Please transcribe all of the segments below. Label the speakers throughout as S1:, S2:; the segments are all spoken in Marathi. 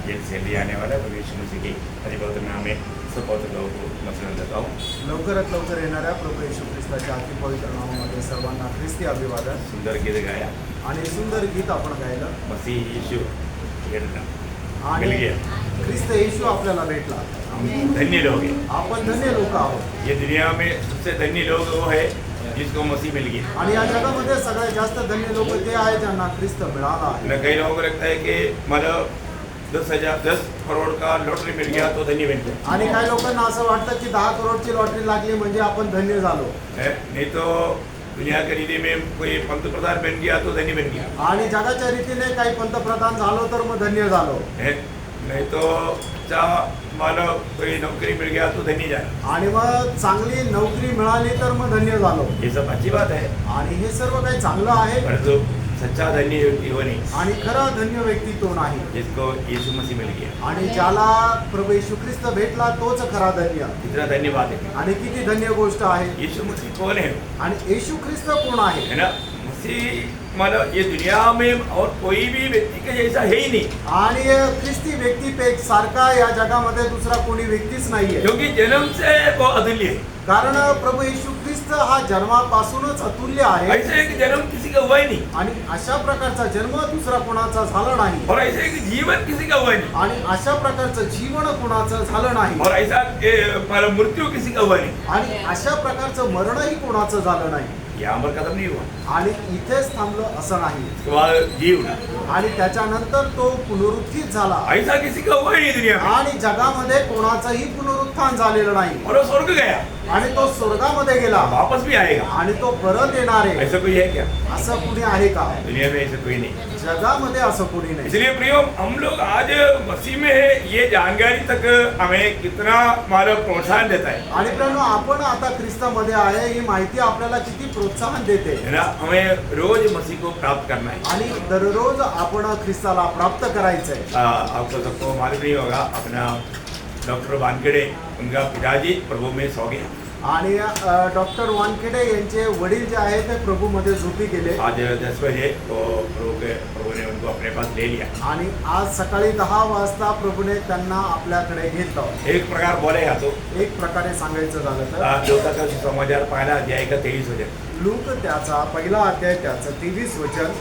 S1: से लिए आने वाला प्रभु यीशु मसीह के अधिपवित्र नाम में सब पवित्र लोगों को नमस्कार देता हूँ।
S2: लवकरात लवकर येणाऱ्या प्रभू येशू ख्रिस्ताच्या अति पवित्र नावामध्ये सर्वांना ख्रिस्ती अभिवादन
S1: सुंदर गीत गाया,
S2: आणि सुंदर गीत आपण गायलं
S1: मसीह यीशु मिल
S2: आणि
S1: गया।
S2: ख्रिस्त येशू आपल्याला भेटला।
S1: हम धन्य लोग हैं।
S2: आपण धन्य लोक आहोत।
S1: ये दुनिया में सबसे धन्य लोग वो है जिसको मसीह मिल गया।
S2: आणि या जगामध्ये सगळ्यात जास्त धन्य लोक ते आहेत ज्यांना ख्रिस्त मिळाला आहे।
S1: न कई लोगों को लगता है कि मतलब 10 करोड़ का लॉटरी मिल गया तो धन्य बन गया।
S2: आणि काही लोकांना असं वाटतं की 10 करोडची लॉटरी लागली म्हणजे आपण धन्य झालो।
S1: नहीं तो दुनिया के रीति में कोई पंतप्रधान बन गया तो धन्य बन गया।
S2: आणि जगाच्या रीतीने काही पंतप्रधान झालो तर मग धन्य झालो।
S1: नहीं तो मानो कोई नौकरी मिल गया तो धन्य जाना।
S2: आणि मग चांगली नोकरी मिळाली तर मग धन्य झालो।
S1: ये सब अच्छी बात है,
S2: आणि हे सर्व काही चांगलं आहे,
S1: पर जो सच्चा धन्य व्यक्ति वो नहीं,
S2: आणि खरा धन्य व्यक्ती तो नाही।
S1: जिसको यीशु मसीह मिल गया।
S2: आणि ज्याला प्रभू येशू ख्रिस्त भेटला तोच खरा धन्य।
S1: कितना धन्यवाद है।
S2: आणि किती धन्य गोष्ट आहे।
S1: यीशु मसीह कौन है?
S2: आणि येशू ख्रिस्त कोण आहे?
S1: है ना, मसीह मानो ये दुनिया में और कोई भी व्यक्ति के जैसा है ही नहीं।
S2: आणि ख्रिस्ती व्यक्तीपेक्षा सारखा या जगामध्ये दुसरा कोणी व्यक्तीच नाहीये,
S1: क्योंकि जन्म से वो अतुल्य है।
S2: कारण प्रभु येशू ख्रिस्त हा जन्मापासूनच अतुल्य आहे।
S1: ऐसे एक जन्म किसी का हुआ ही नहीं,
S2: आणि अशा प्रकारचा जन्म दुसरा कोणाचा झाला नाही।
S1: और ऐसे एक जीवन किसी का हुआ ही नहीं,
S2: आणि अशा प्रकारचं जीवन कोणाचं झालं नाही।
S1: और ऐसा मतलब मृत्यु किसी का हुआ नहीं।
S2: आणि अशा प्रकारचं मरणही कोणाचं झालं नाही।
S1: यहाँ पर खत्म नहीं हुआ,
S2: आणि इथेच थांबलं असं नाही।
S1: उसके बाद जीव ना,
S2: आणि त्याच्यानंतर तो पुनरुत्थित झाला।
S1: ऐसा किसी का हुआ ही नहीं दुनिया में।
S2: आणि जगामध्ये कोणाचंही पुनरुत्थान झालेलं नाही।
S1: और वो स्वर्ग गया,
S2: आणि तो स्वर्गामध्ये गेला,
S1: वापस भी आएगा।
S2: आणि तो परत येणार आहे।
S1: ऐसा कोई है क्या?
S2: असं कुणी आहे का?
S1: दुनिया में ऐसा कोई नहीं।
S2: जगामध्ये असं कुणी नाही।
S1: इसलिए प्रियो, हम लोग आज मसीह में है, ये जानकारी तक हमें कितना हमारा प्रोत्साहन देता है।
S2: आणि प्रियानो, आपण आता ख्रिस्तामध्ये आहे ही माहिती आपल्याला किती प्रोत्साहन देते
S1: है ना, हमें रोज मसीह को प्राप्त करना है।
S2: आणि दररोज आपण ख्रिस्ताला प्राप्त करायचंय।
S1: आपको सबको मालूम नहीं होगा, अपना डॉक्टर वानखेड़े, उनका पिताजी प्रभु में सो गया।
S2: आणि डॉक्टर वानखेडे यांचे वडील जे आहेत ते प्रभूमध्ये झोपी गेले।
S1: आज 10 बजे तो प्रभु ने उनको अपने पास ले लिया।
S2: आणि आज सकाळी 10 वाजता प्रभूने त्यांना आपल्याकडे घेतलं।
S1: एक प्रकार बोलेगा तो
S2: एक प्रकारे सांगायचं झालं तर
S1: लोकांचा सुसमाचार पहिला अध्याय का 23 वचन।
S2: लूक त्याचा पहिला अध्याय त्याचं 23 वचन।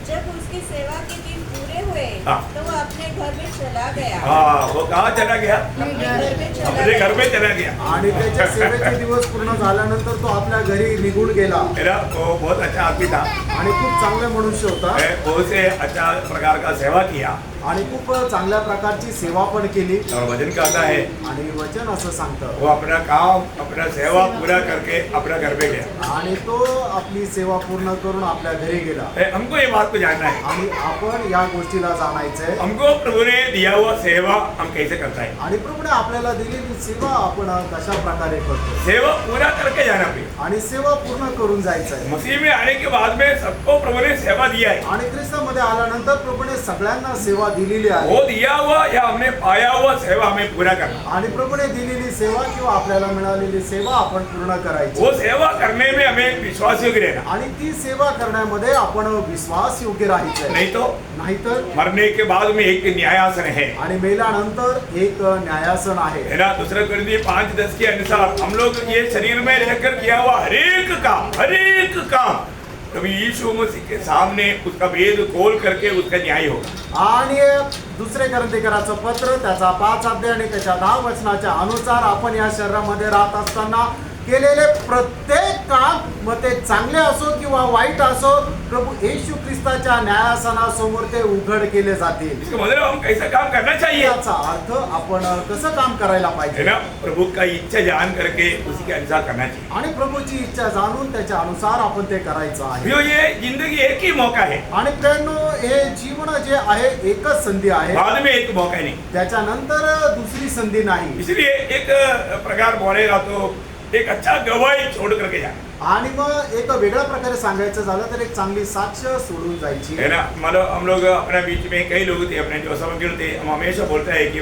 S3: जब उसकी सेवा के दिन पूरे हुए
S1: हाँ।
S3: तो वो अपने घर में चला गया।
S1: वो कहाँ चला गया?
S3: अपने घर में चला
S1: अपने घर
S3: गया।
S1: में चला गया।
S2: आणि त्याच्या सेवेचे दिवस पूर्ण झाल्यानंतर तो आपल्या घरी निघून गेला।
S1: मेरा वो बहुत अच्छा आदमी था,
S2: आणि खूप चांगले मनुष्य होता।
S1: बहुत से अच्छा प्रकार का सेवा किया
S2: आणि खूप चांगल्या प्रकारची सेवा पण केली।
S1: और वचन कहता है
S2: आणि वचन असं सांगतं,
S1: वो अपना काम अपना सेवा पूरा करके अपना घर पे गया।
S2: आणि तो आपली सेवा पूर्ण करून आपल्या घरी गेला।
S1: हमको ये बात को जानना है,
S2: आणि आपण या गोष्टीला जाणायचंय।
S1: हमको प्रभु ने दिया हुआ सेवा हम कैसे करता है।
S2: आणि प्रभूने आपल्याला दिलेली सेवा आपण कशा प्रकारे करतो।
S1: सेवा पूरा करके जाना चाहिए।
S2: आणि सेवा पूर्ण करून जायचंय।
S1: मसीह में आने के बाद में सबको प्रभु ने सेवा दिया है।
S2: आणि ख्रिस्तामध्ये आल्यानंतर प्रभूने सगळ्यांना सेवा दिलेली आहे।
S1: वो दिया हुआ या हमने पाया हुआ सेवा हमें पूरा करना।
S2: आणि प्रभूने दिलेली सेवा किंवा आपल्याला मिळालेली सेवा आपण पूर्ण करायची।
S1: वो सेवा करने में हमें विश्वास योग्य रहना,
S2: आणि ती सेवा करण्यामध्ये आपण विश्वास योग्य राहायचंय।
S1: नहीं तो
S2: नाहीतर
S1: मरने के बाद में एक न्यायासन है।
S2: आणि मेल्यानंतर एक न्यायासन आहे।
S1: है ना, दूसरा कुरिन्थियों 5:10 के अनुसार हम लोग ये शरीर में रहकर किया हुआ हरेक काम कभी यीशु मसीह के सामने उसका भेद खोल करके उसका न्याय होगा।
S2: आणि दुसरे ग्रंथिकाराचं पत्र त्याचा 5 अध्याय आणि त्याच्या 10 वचनाच्या अनुसार आपण या शरीरामध्ये राहत असताना केलेले प्रत्येक काम, मग ते चांगले असो किंवा वाईट असो, प्रभू येशू ख्रिस्ताच्या न्यायासनासमोर ते उघड केले जातील।
S1: इसका मतलब हम कैसा काम करना चाहिए?
S2: याचा अर्थ आपण कसं काम करायला
S1: है
S2: पाहिजे
S1: ना, प्रभु का इच्छा जान करके उसी के अनुसार करना चाहिए।
S2: आणि प्रभूची इच्छा जाणून त्याच्या अनुसार आपण ते करायचं आहे।
S1: यो ये जिंदगी एक ही मौका है,
S2: आणि प्रियांनो, हे जीवन जे आहे एकच संधी आहे।
S1: बाद में एक मौका नहीं।
S2: त्याच्यानंतर दुसरी संधी नाही।
S1: इसलिए एक प्रकार बोलेगा तो एक अच्छा गवाही छोड़ करके जाना।
S2: आणि मग एक वेगळ्या प्रकारे सांगायचं झालं तर एक चांगली साक्ष सोडून जायची।
S1: है ना, मतलब हम लोग अपने बीच में कई लोग थे, अपने जो सब अंकल थे, हम हमेशा बोलते हैं कि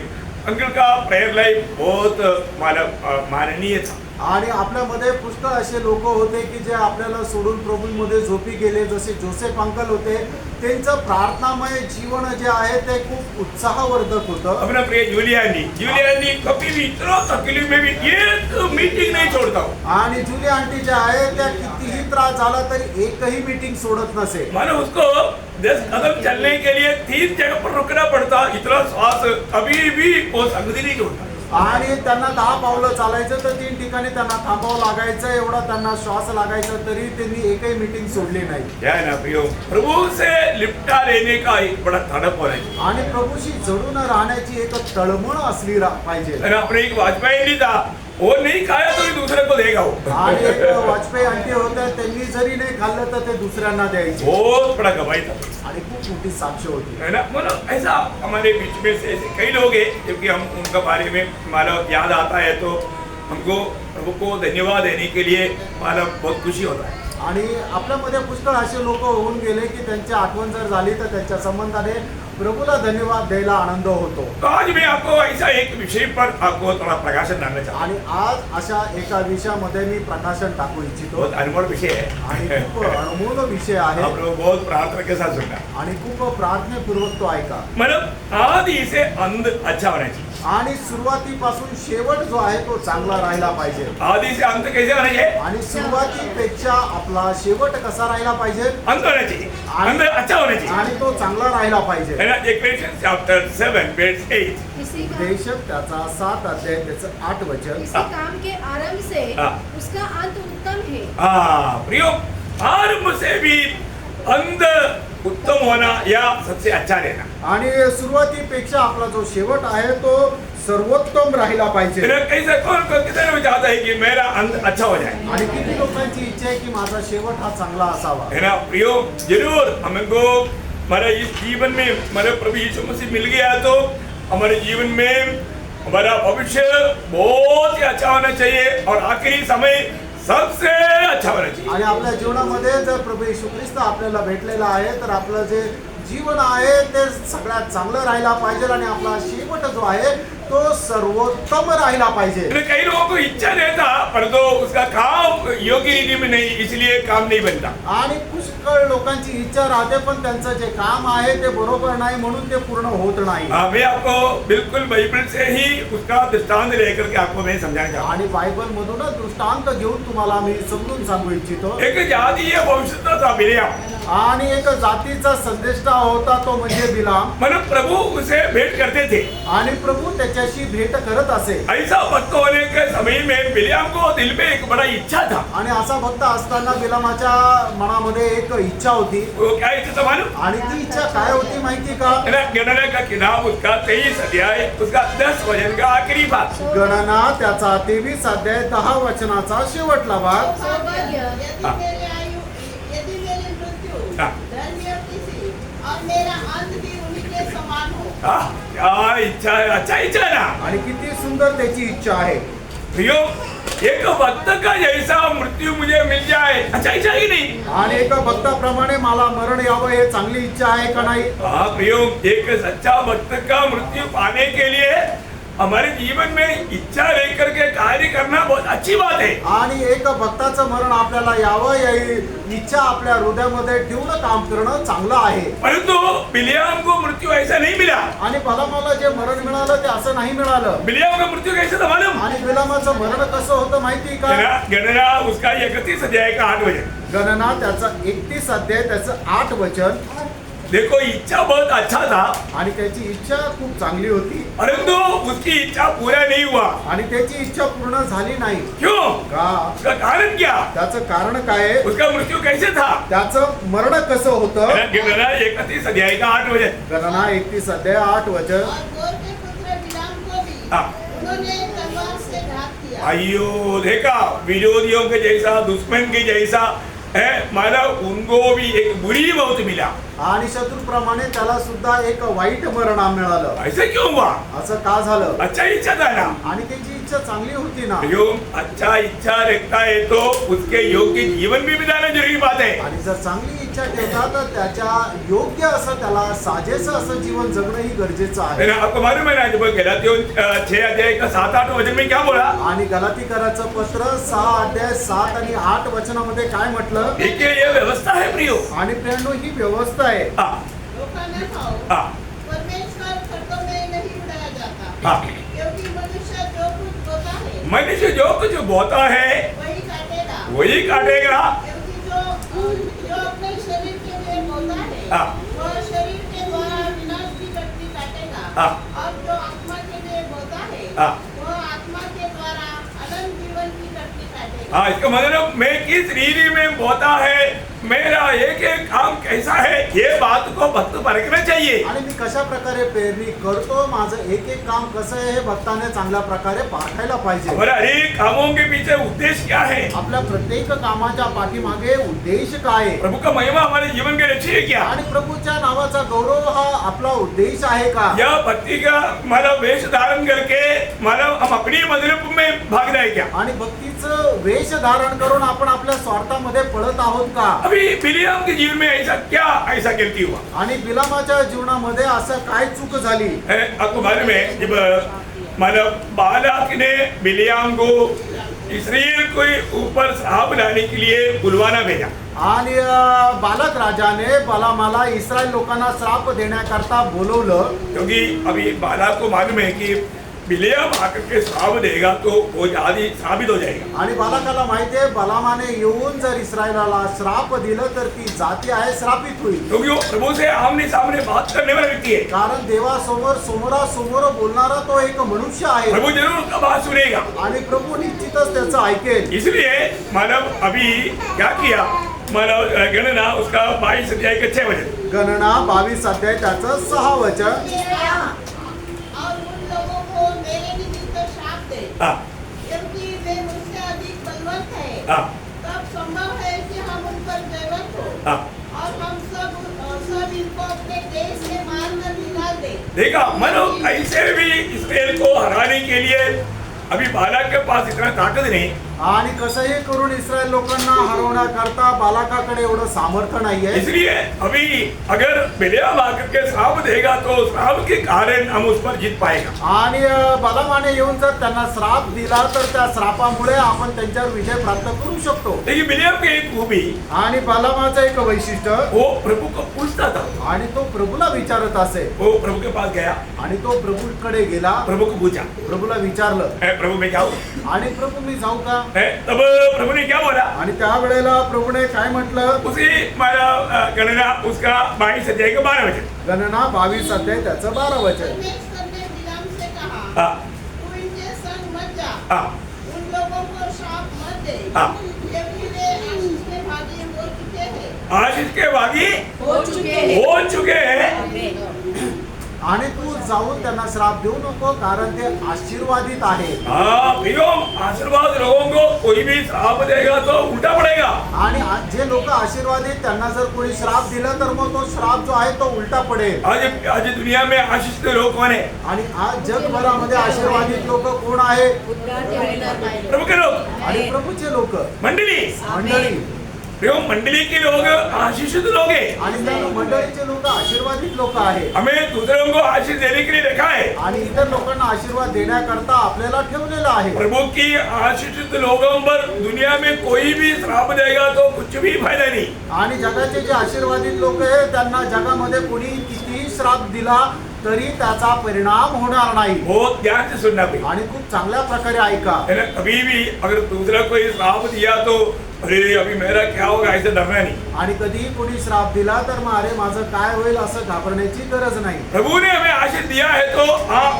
S1: अंकल का प्रेयर लाइफ बहुत मतलब माननीय था।
S2: आणि आपल्यामध्ये पुष्कळ असे लोक होते की जे आपल्याला सोडून प्रभूमध्ये झोपी गेले, जसे जोसेफ अंकल होते. त्यांचं प्रार्थनामय जीवन जे आहे ते खूप उत्साहवर्धक होतं.
S1: अपना प्रिय जूलियानी कभी भी इतना तकलीफ में भी एक मीटिंग नहीं छोड़ता हूँ.
S2: आणि जुली आंटी ज्या आहे त्या कितीही त्रास झाला तरी एकही मीटिंग सोडत नसे.
S1: मानो उसको 10 कदम चलने के लिए 3 जगह पर रुकना पड़ता, इतना श्वास अभी भी वो संगति नहीं छोड़ता.
S2: आणि त्यांना 10 पावलं चालायचं तर 3 ठिकाणी त्यांना थांबावं लागायचं, एवढा त्यांना श्वास लागायचा, तरी त्यांनी एकही मीटिंग सोडली नाही.
S1: क्या है ना प्रियो, प्रभु से लिपटा लेने का एक बड़ा तड़प होना चाहिए.
S2: आणि प्रभूशी जडून राहण्याची एक तळमळ असली पाहिजे.
S1: मैंने अपने एक वाजपेयी था, वो नहीं खाया तो भी दूसरे को देगा वो.
S2: आणि एक वाजपेयी आंटी होत्या, त्यांनी जरी नाही खाल्लं तर ते दुसऱ्यांना द्यायचे.
S1: बहुत बड़ा गवाही था,
S2: आणि खूप मोठी साक्ष होती.
S1: है ना. मतलब ऐसा हमारे बीच में से ऐसे कई लोग हैं, क्योंकि हम उनका बारे में हमारा याद आता है तो हमको प्रभु को धन्यवाद देने के लिए हमारा बहुत खुशी होता है.
S2: आणि आपल्यामध्ये पुष्कळ असे लोक होऊन गेले की त्यांची आठवण जर झाली तर त्यांच्या संबंधाने प्रभूला धन्यवाद द्यायला आनंद होतो.
S1: तो आज मैं आपको ऐसा एक विषय पर आपको थोड़ा प्रकाशन डालना चाहता हूँ.
S2: आणि आज अशा एका विषयामध्ये मी प्रकाशन टाकू इच्छितो.
S1: बहुत अनमोल विषय
S2: आणि
S1: है.
S2: खूप अनमोल विषय आहे
S1: आप लोग बहुत प्रार्थना के साथ सुनना.
S2: आणि खूप प्रार्थनेपूर्वक तो ऐका.
S1: मतलब आदि से अंत अच्छा होना चाहिए.
S2: आणि सुरुवातीपासून शेवट जो आहे तो चांगला राहिला पाहिजे.
S1: आदि से अंत कैसे होना चाहिए?
S2: आणि सुरुवातीपेक्षा आपला शेवट कसा राहिला पाहिजे,
S1: अंत होना चाहिए, अंत अच्छा होना चाहिए.
S2: आणि तो चांगला राहिला पाहिजे.
S1: है ना. इक्लेसियास चैप्टर 7 verse 8.
S4: इसी
S2: देशक त्याचा 7 अध्याय त्याचं 8 वचन.
S4: काम के आरंभ से
S1: हाँ.
S4: उसका अंत उत्तम है.
S1: प्रियो, आरंभ से भी अंत उत्तम होना या सबसे अच्छा रहना.
S2: आणि सुरुवातीपेक्षा आपला जो शेवट आहे तो सर्वोत्तम राहिला पाहिजे.
S1: कैसे कौन कितने में चाहता है कि मेरा अंत अच्छा हो जाए.
S2: आणि किती लोकांची इच्छा आहे की माझा शेवट हा चांगला असावा.
S1: है ना प्रियो, जरूर हमको हमारे इस जीवन में हमारे प्रभु यीशु मसीह मिल गया तो हमारे जीवन में हमारा भविष्य बहुत ही अच्छा होना चाहिए और आखिरी समय सबसे अच्छा होना चाहिए.
S2: आणि आपल्या जीवनामध्ये जर प्रभू येशू ख्रिस्त आपल्याला भेटलेला आहे तर आपलं जे जीवन आहे ते सगळ्यात चांगलं राहिला पाहिजे आणि आपला शेवट जो आहे तो सर्वोत्तम राहिला पाहिजे.
S1: कई लोगों को इच्छा रहता पर तो उसका काम योग्य रीति में नहीं, इसलिए काम नहीं बनता.
S2: आणि पुष्कळ लोकांची इच्छा राहते पण त्यांचं जे काम आहे ते बरोबर नाही म्हणून ते पूर्ण होत नाही.
S1: मैं आपको बिल्कुल बाइबल से ही उसका दृष्टांत लेकर के आपको मैं समझाना चाहता
S2: आणि बायबल मधूनच दृष्टांत घेऊन तुम्हाला मी समजून सांगू इच्छितो.
S1: हूँ. एक जातीय भविष्य था बिलियाम.
S2: आणि एक जातीचा संदेष्टा होता तो म्हणजे बिलाम.
S1: मतलब प्रभु उसे भेंट करते थे.
S2: आणि प्रभू त्याच्याशी भेट करत असे.
S1: ऐसा भक्त होने के समय में बिलियाम को दिल में एक बड़ा इच्छा था.
S2: आणि असा भक्त असताना बिलामाच्या मनामध्ये एक इच्छा होती.
S1: वो क्या इच्छा था मालूम?
S2: आणि ती इच्छा काय होती माहिती का?
S1: गणना का किताब उसका 23 अध्याय उसका 10 वचन का आखिरी भाग.
S2: गणना त्याचा 23 अध्याय 10 वचनाचा शेवटला भाग.
S4: सौभाग्य
S1: हाँ.
S5: यदि मेरी मृत्यु
S1: हाँ.
S5: धन्य सी और मेरा अंत भी उन्हीं के समान हो.
S1: क्या इच्छा है, अच्छा इच्छा है ना.
S2: आणि किती सुंदर त्याची इच्छा आहे.
S1: प्रियो, एक भक्त का जैसा मृत्यू मुझे मिल जाए, अच्छा इच्छा ही नहीं.
S2: आणि एका भक्ताप्रमाणे मला मरण यावं हे चांगली इच्छा आहे का नाही?
S1: हाँ प्रियो, एक सच्चा भक्त का मृत्यू पाने के लिए हमारे जीवन में इच्छा लेकर के कार्य करना बहुत अच्छी बात है.
S2: आणि एक भक्ताचं मरण आपल्याला यावं याही इच्छा आपल्या हृदयामध्ये ठेवून काम करणं चांगलं आहे.
S1: परंतु बिलियाम को मृत्यू ऐसा नहीं मिला.
S2: आणि बलामाला जे मरण मिळालं ते असं नाही मिळालं.
S1: बिलियाम का मृत्यू कैसे था मालूम?
S2: आणि बिलामाचं मरण कसं होतं माहिती का?
S1: गणना उसका 31 अध्याय का 8 वचन.
S2: गणना त्याचा 31 अध्याय त्याचं 8 वचन.
S1: देखो, इच्छा बहुत अच्छा था
S2: आणि त्याची इच्छा खूप चांगली होती
S1: परंतु उसकी इच्छा पूरा नहीं हुआ.
S2: आणि त्याची इच्छा पूर्ण झाली नाही.
S1: क्यों?
S2: का?
S1: उसका कारण क्या?
S2: त्याचं कारण काय आहे?
S1: उसका मृत्यू कैसे था?
S2: त्याचं मरण कसं होतं?
S1: गणना 31 अध्याय का 8 वचन.
S2: गणना 31 अध्याय 8 वचन.
S5: और गोर के पुत्र बिलाम को भी
S1: हाँ.
S5: उन्होंने तलवार से घात किया.
S1: अयो, देखा, विरोधियों के जैसा, दुश्मन के जैसा है, माना उनको भी एक बुरी मौत मिला.
S2: आणि शत्रूप्रमाणे त्याला सुद्धा एक वाईट मरण मिळालं.
S1: ऐसे क्यों हुआ?
S2: असं का झालं?
S1: अच्छा इच्छा था ना।
S2: आणि त्याची इच्छा चांगली होती ना.
S1: जो अच्छा इच्छा रखता है तो उसके योग्य जीवन भी बिताना जरूरी बात है।
S2: आणि जर चांगली इच्छा ठेवता तर त्याच्या योग्य असं त्याला साजेसं असं जीवन जगणंही गरजेचं आहे.
S1: मैंने आपको मालूम है ना जब गलातियों 6 अध्याय का 7-8 वचन में क्या बोला?
S2: आणि गलातीकराचं पत्र 6 अध्याय 7 आणि 8 वचनामध्ये काय म्हटलं?
S1: देखिए ये व्यवस्था है प्रियो।
S2: आणि प्रियांनो ही व्यवस्था आहे.
S1: हाँ
S5: धोखा न खाओ,
S1: हाँ
S5: परमेश्वर खड्डों में नहीं उड़ाया जाता,
S1: हाँ।
S5: क्योंकि मनुष्य जो कुछ बोता है
S1: मनुष्य जो कुछ बोता है
S5: वही काटेगा,
S1: वही काटेगा।
S5: क्योंकि जो अपने शरीर के लिए बोता है
S1: हाँ।
S5: वह शरीर के द्वारा विनाश की कटनी काटेगा,
S1: हाँ।
S5: और जो आत्मा के लिए बोता है
S1: हाँ।
S5: वह आत्मा के द्वारा अनंत जीवन की कटनी काटेगा।
S1: हाँ इसका मतलब मैं किस रीति में बोता है, मेरा एक एक काम कैसा है, ये बात को भक्त परखना चाहिए।
S2: आणि मी कशा प्रकारे पेरणी करतो, माझं एक एक काम कसं आहे हे भक्ताने चांगल्या प्रकारे पाठायला पाहिजे.
S1: हमारे हर एक कामों के पीछे उद्देश्य क्या है?
S2: आपल्या प्रत्येक कामाच्या पाठीमागे उद्देश काय आहे?
S1: प्रभु का महिमा हमारे जीवन के लक्ष्य है क्या?
S2: आणि प्रभूच्या नावाचा गौरव हा आपला उद्देश आहे का?
S1: या भक्ति का मतलब वेश धारण करके मतलब हम अपनी मजलिब में भाग रहे क्या?
S2: आणि भक्तीचं वेश धारण करून आपण आपल्या स्वार्थामध्ये पळत आहोत का?
S1: अभी बिलियम के जीवन में ऐसा गलती हुआ?
S2: आणि बिलामाच्या जीवनामध्ये असं काय चूक झाली?
S1: आपको मालूम है जब मतलब बालाक ने बिलियम को इसराइल के ऊपर श्राप लाने के लिए बुलवाना भेजा.
S2: आणि बालक राजाने बलामाला इस्रायल लोकांना श्राप देण्याकरता बोलवलं.
S1: क्योंकि अभी बालाक को मालूम है कि बिलियम आकर के श्राप देगा तो वो जाति साबित हो जाएगा.
S2: आणि बालकाला माहिती आहे बलामाने येऊन जर इस्रायलाला श्राप दिलं तर ती जाती आहे श्रापित होईल.
S1: क्योंकि वो प्रभु से आमने सामने बात करने वाला व्यक्ति है.
S2: कारण देवासमोर समोरासमोर बोलणारा तो एक मनुष्य आहे.
S1: प्रभु जरूर उसका बात सुनेगा.
S2: आणि प्रभू निश्चितच त्याचं ऐकेल.
S1: इसलिए मतलब अभी क्या किया, मतलब गणना उसका 22 अध्याय के 6 वचन.
S2: गणना 22 अध्याय त्याचं 6 वचन.
S5: और उन लोगों को मेरे निमित्त श्राप दे,
S1: हाँ
S5: क्योंकि वे मुझसे अधिक बलवंत है.
S1: हाँ
S5: तब संभव है कि हम उन पर जयवंत हो,
S1: हाँ.
S5: और हम सब इनको अपने देश से मारकर निकाल दे.
S1: देखा मनो ऐसे भी इसराइल को हराने के लिए अभी बालाक के पास इतना ताकत नहीं.
S2: आणि कसंही करून इस्रायल लोकांना हरवण्याकरता बालकाकडे एवढं सामर्थ्य नाहीये.
S1: इसलिए अभी अगर बिलियम आकर के श्राप देगा तो श्राप के कारण हम उस पर जीत पाएगा.
S2: आणि बलामाने येऊन जर त्यांना श्राप दिला तर त्या श्रापामुळे आपण त्यांच्यावर विजय प्राप्त करू शकतो.
S1: लेकिन बिलियम की एक खूबी,
S2: आणि बलामाचं एक वैशिष्ट्य,
S1: वो प्रभु को पूछता था.
S2: आणि तो प्रभूला विचारत असे.
S1: वो प्रभु के पास गया,
S2: आणि तो प्रभूकडे गेला,
S1: प्रभु को पूछा,
S2: प्रभूला विचारलं,
S1: प्रभु मैं जाऊं?
S2: आणि प्रभू मी जाऊ का?
S1: तब प्रभु ने क्या बोला?
S2: आणि त्यावेळेला प्रभूने काय म्हटलं?
S1: उसी हमारा गणना उसका 22 अध्याय का 12 वचन.
S2: गणना 22 अध्याय त्याचं 12 वचन.
S5: परमेश्वर ने बिलाम से कहा,
S1: हाँ
S5: तू इनके संग मत जा,
S1: हाँ
S5: उन लोगों को श्राप मत दे,
S1: हाँ.
S5: क्योंकि वे आशीष के भागी हो चुके हैं.
S1: आज इसके बागी
S3: हो चुके हैं.
S1: हो चुके हैं.
S3: आमीन.
S2: आणि तू जाऊन त्यांना श्राप देऊ नको कारण ते आशीर्वादित आहे.
S1: हाँ भैया आशीर्वाद लोगों को कोई भी श्राप देगा तो उल्टा पड़ेगा.
S2: आणि जे लोक आशीर्वादित त्यांना जर कोणी श्राप दिला तर मग तो श्राप जो आहे तो उलटा पडेल.
S1: आज दुनिया में आशीष लोग कौन है?
S2: आणि आज जगभरामध्ये आशीर्वादित लोक कोण आहे?
S1: प्रभु के लोग,
S2: आणि प्रभूचे लोक
S1: मंडली.
S2: मंडळी.
S1: भैया मंडली के लोग आशीषित लोग हैं.
S2: आणि त्या मंडळीचे लोक आशीर्वादित लोक आहे.
S1: हमें दूसरों को आशीष देने के लिए रखा है.
S2: आणि इतर लोकांना आशीर्वाद देण्याकरता आपल्याला ठेवलेलं आहे.
S1: प्रभु की आशीषित लोगों पर दुनिया में कोई भी श्राप देगा तो कुछ भी फायदा नहीं.
S2: आणि जगाचे जे आशीर्वादित लोक आहे त्यांना जगामध्ये कोणी कितीही श्राप दिला तरी त्याचा परिणाम होणार नाही.
S1: बहुत ध्यान से सुनना भाई.
S2: आणि खूप चांगल्या प्रकारे ऐका.
S1: है ना, कभी भी अगर दूसरा कोई श्राप दिया तो अरे अभी मेरा क्या होगा ऐसे डरना नहीं.
S2: आणि कधीही कोणी श्राप दिला तर मग अरे माझं काय होईल असं घाबरण्याची गरज नाही.
S1: प्रभु ने हमें आशीष दिया है तो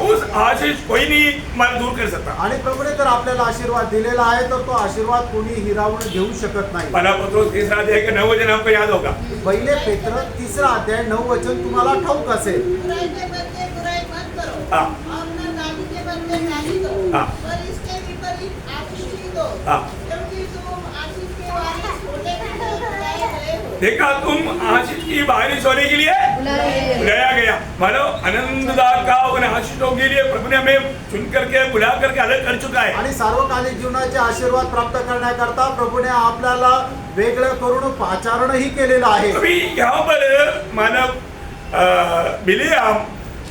S1: उस आशीष कोई नहीं मन दूर कर सकता.
S2: आणि प्रभूने जर आपल्याला आशीर्वाद दिलेला आहे तर तो आशीर्वाद कोणी हिरावून घेऊ शकत नाही.
S1: पहला पत्रोस 3 अध्याय के 9 वचन आपको याद होगा.
S2: पहिले पेत्र 3 अध्याय 9 वचन तुम्हाला ठाऊक असेल.
S5: बुराई के बदले बुराई मत करो,
S1: हाँ.
S5: और न गाली के बदले गाली दो,
S1: हाँ.
S5: पर इसके विपरीत आशीष ही दो,
S1: हाँ.
S5: क्योंकि तुम आशीष के वारिस होने के लिए बुराई बुलाए गए हो।
S1: देखा तुम आशीष की बारिश होने के लिए बुलाया गया। मानो आनंददायक का उन आशीषों के लिए प्रभु ने हमें चुन करके बुला करके अलग कर चुका है।
S2: आणि सार्वकालिक जीवनाचे आशीर्वाद प्राप्त करण्याकरता प्रभूने आपल्याला वेगळं करून पाचारणही केलेलं आहे.
S1: अभी यहाँ पर मानव बिलियाम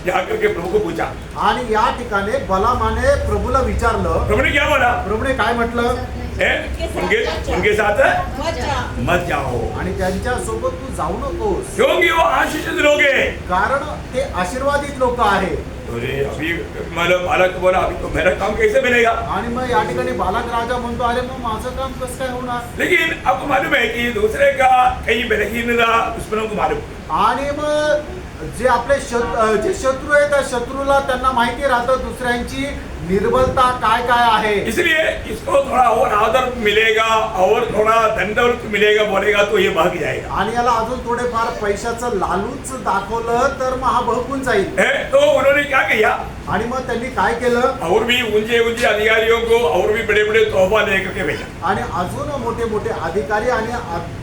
S1: जाकर के प्रभु को पूछा,
S2: आणि या ठिकाणी बलामाने प्रभूला विचारलं.
S1: प्रभु ने क्या बोला?
S2: प्रभूने काय म्हटलं?
S1: उनके साथ
S5: मत जाओ।
S1: मत जाओ,
S2: आणि त्यांच्या सोबत तू जाऊ नकोस,
S1: क्योंकि वो आशीषित लोग हैं।
S2: कारण ते आशीर्वादित लोक आहेत.
S1: अरे अभी मतलब बालक बोला, अभी तो मेरा काम कैसे बनेगा?
S2: आणि मग या ठिकाणी बालक राजा म्हणतो, अरे मग माझं काम कसं काय होणार?
S1: लेकिन आपको मालूम है कि दूसरे का कई बलहीनता दुश्मनों को मालूम।
S2: आणि मग जे आपले जे शत्रू आहेत त्या शत्रूला त्यांना माहिती राहतं दुसऱ्यांची निर्बलता काय काय आहे.
S1: इसलिए इसको थोड़ा और आदर मिलेगा और थोड़ा दंडवत मिलेगा बोलेगा तो ये भाग जाएगा।
S2: आणि याला अजून थोडेफार पैशाचं लालूच दाखवलं तर मग हा बहकून जाईल.
S1: तो उन्होंने क्या किया?
S2: आणि मग त्यांनी काय केलं?
S1: और भी ऊंचे ऊंचे अधिकारियों को और भी बड़े बड़े तोहफा लेकर के भेजा।
S2: आणि अजून मोठे मोठे अधिकारी आणि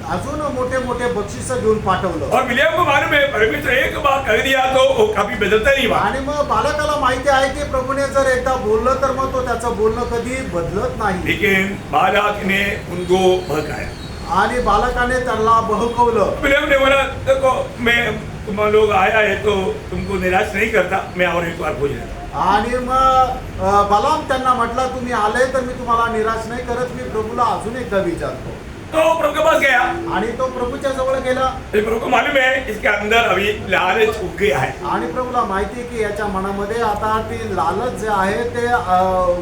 S2: अजून मोठे मोठे बक्षीस घेऊन पाठवलं.
S1: और विलियम को मालूम है परमेश्वर एक बात कह दिया तो वो कभी बदलता नहीं बात।
S2: आणि मग बालकाला माहिती आहे की प्रभूने जर एकदा बोललं तर मग तो त्याचं बोलणं कधी बदलत नाही.
S1: लेकिन बालक ने उनको भड़काया।
S2: आणि बालकाने त्याला बहकवलं.
S1: विलियम ने बोला, देखो मैं तुम लोग आया है तो तुमको निराश नहीं करता, मैं और एक बार पूछ लेता।
S2: आणि मग बलाम त्यांना म्हटला, तुम्ही आले तर मी तुम्हाला निराश नाही करत, मी प्रभूला अजून एकदा विचारतो.
S1: तो प्रभु के पास गया।
S2: आणि तो प्रभूच्या जवळ गेला.
S1: प्रभु को मालूम है इसके अंदर अभी लालच उग गया है।
S2: आणि प्रभूला माहिती आहे की याच्या मनामध्ये आता ती लालच जे आहे ते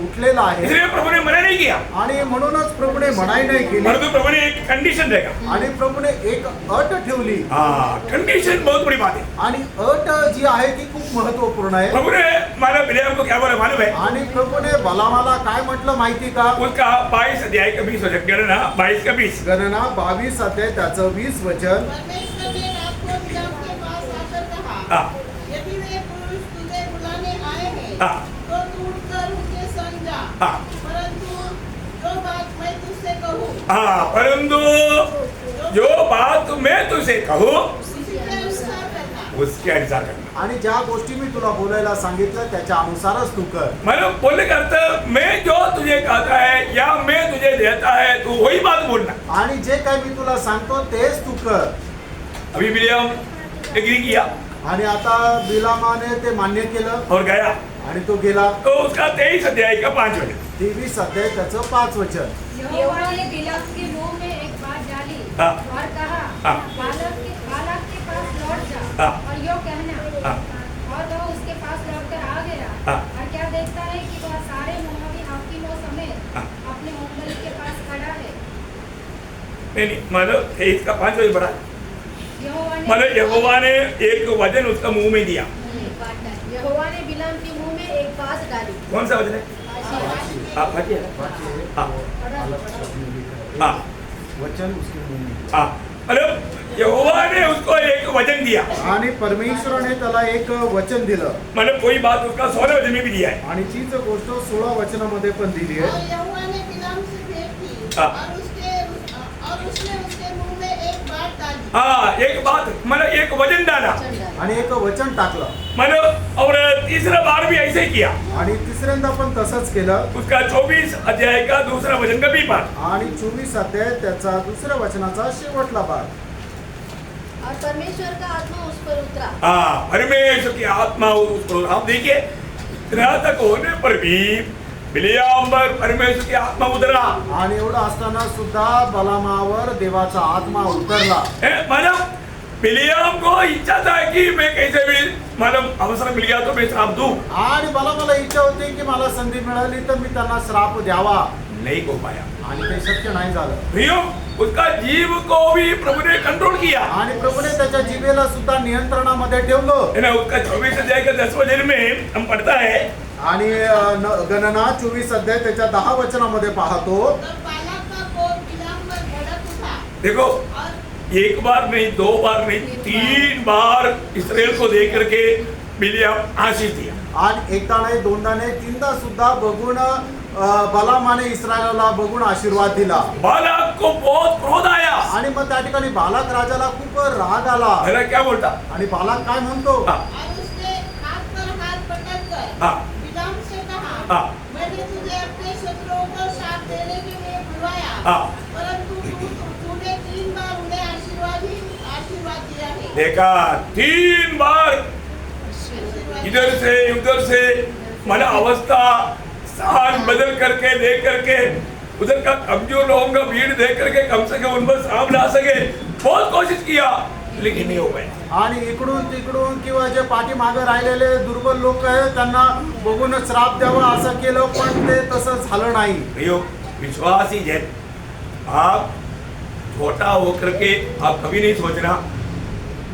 S2: उठलेलं आहे.
S1: इसलिए प्रभु ने मना नहीं किया।
S2: आणि म्हणूनच प्रभूने मनाई नाही केली.
S1: परंतु प्रभु ने एक कंडीशन देखा।
S2: आणि प्रभूने एक अट ठेवली.
S1: कंडीशन बहुत बड़ी बात है।
S2: आणि अट जी आहे ती खूप महत्वपूर्ण आहे.
S1: प्रभु ने माना विलियम को क्या बोला मालूम है?
S2: आणि प्रभूने बलामाला काय म्हटलं माहिती का?
S1: उसका 22 अध्याय का 20 वचन, गणना 22 का 20।
S2: गणना 22 अध्याय त्याचं 20 वचन.
S5: परमेश्वर ने रात को बिलाम के पास आकर कहा,
S1: हाँ।
S5: यदि वे पुरुष तुझे बुलाने आए हैं,
S1: हाँ।
S5: तो तू उठकर उनके संग जा।
S1: हाँ।
S5: परंतु जो बात मैं तुझसे कहूँ,
S1: परंतु जो बात मैं तुझसे कहूँ
S5: उसी के अनुसार करना।
S1: उसके अनुसार करना।
S2: आणि ज्या गोष्टी मी तुला बोलायला सांगितलं त्याच्या अनुसारच तू कर.
S1: मतलब बोलने का अर्थ, मैं जो तुझे कहता है या मैं तुझे देता है तू वही बात बोलना।
S2: आणि जे काय मी तुला सांगतो तेच तू कर.
S1: अभी विलियम एग्री किया
S2: आणि आता बिलामाने ते मान्य केलं
S1: और गया।
S2: आणि तो गेला.
S1: तो उसका 23 अध्याय का 5 वचन।
S2: 23 अध्याय त्याचं 5 वचन.
S4: यहोवा ने बिलाम के मुंह में एक बात डाली
S1: हाँ।
S4: और कहा,
S1: हाँ।
S4: बालक के पास लौट जा
S1: हाँ।
S4: और यो कहना।
S1: हाँ।
S4: और वह उसके पास लौटकर आ गया।
S1: हाँ।
S4: और क्या देखता है कि वह सारे मोआबी हाकिमों समेत
S1: हाँ।
S4: अपने मंडली के पास खड़ा है।
S1: नहीं मतलब 23 का 5 वचन पढ़ा। मतलब यहोवा ने एक वचन उसका मुंह में दिया।
S4: यहोवा ने बिलाम के मुंह में एक बात डाली।
S1: कौन सा वचन है? पाची है। हाँ।
S2: वचन उसके मुंह में.
S1: मतलब यहोवा ने उसको एक वचन दिया।
S2: आणि परमेश्वराने त्याला एक वचन दिलं.
S1: मतलब कोई बात उसका 16 वचन में भी दिया है।
S2: आणि तीच गोष्ट 16 वचनामध्ये पण दिली
S5: और
S2: आहे.
S5: यहोवा ने बिलाम से भेंट की
S1: हाँ।
S5: और उसने उसके मुंह में एक बात डाली।
S1: एक बात मतलब एक वचन डाला।
S2: आणि एक वचन टाकलं.
S1: मतलब और तीसरा बार भी ऐसे ही किया।
S2: आणि तिसऱ्यांदा पण तसंच केलं.
S1: उसका 24 अध्याय का दूसरा वचन का भी पाठ।
S2: आणि 24 अध्याय त्याचा दुसऱ्या वचनाचा शेवटला भाग.
S4: और परमेश्वर का आत्मा उस पर उतरा।
S1: परमेश्वर की आत्मा उस पर। आप देखिए इतना तक होने पर भी बिलियाम पर परमेश्वर की आत्मा उतरा।
S2: आणि एवढं असताना सुद्धा बलामावर देवाचा आत्मा उतरला.
S1: मतलब बिलियाम को इच्छा था कि मैं कैसे भी मतलब अवसर मिल गया तो मैं श्राप दूं।
S2: आणि मला इच्छा होती की मला संधी मिळाली तर मी त्यांना श्राप द्यावा.
S1: नहीं हो पाया।
S2: आणि ते शक्य नाही झालं.
S1: भैया उसका जीव को भी प्रभु ने कंट्रोल किया।
S2: आणि प्रभूने त्याच्या जीवेला सुद्धा नियंत्रणामध्ये ठेवलं.
S1: है ना। उसका 24 अध्याय का 10 वचन में हम पढ़ता है।
S2: आणि गणना 24 अध्याय त्याच्या 10 वचनामध्ये पाहतो.
S5: तब बालक का कोप बिलाम पर भड़क उठा।
S1: देखो
S5: और
S1: एक बार नहीं, 2 बार नहीं, 3 बार इस्राएल को देख करके बिलियाम आशीष दिया।
S2: आणि एकदा नाही, दोनदा नाही, तीनदा सुद्धा बघून बलामाने इस्रायलला बघून आशीर्वाद दिला
S1: बालाक को बहुत क्रोध आया।
S2: आणि मग त्या ठिकाणी बालाक राजाला खूप राग आला
S1: भला क्या बोलता?
S2: आणि बालाक काय म्हणतो
S1: हाँ,
S5: और उसने हाथ पर हाथ पटक कर
S1: हाँ,
S5: बिलाम से कहा,
S1: हाँ,
S5: मैंने तुझे अपने शत्रुओं को शाप देने के लिए बुलवाया,
S1: हाँ।
S5: परंतु तूने 3 बार उन्हें आशीर्वाद दिया है।
S1: देखा 3 बार इधर से उधर से मन अवस्था स्थान बदल करके देख करके उधर का कमजोर लोगों का भीड़ देख करके कम से कम उन पर सामने आ सके बहुत कोशिश किया लेकिन नहीं हो पाए।
S2: आणि इकडून तिकडून किंवा जे पाठीमागे राहिलेले दुर्बल लोक आहेत त्यांना बघून श्राप द्यावा असं केलं पण ते तसं झालं नाही
S1: प्रियो विश्वासी जन, आप छोटा होकर के आप कभी नहीं सोचना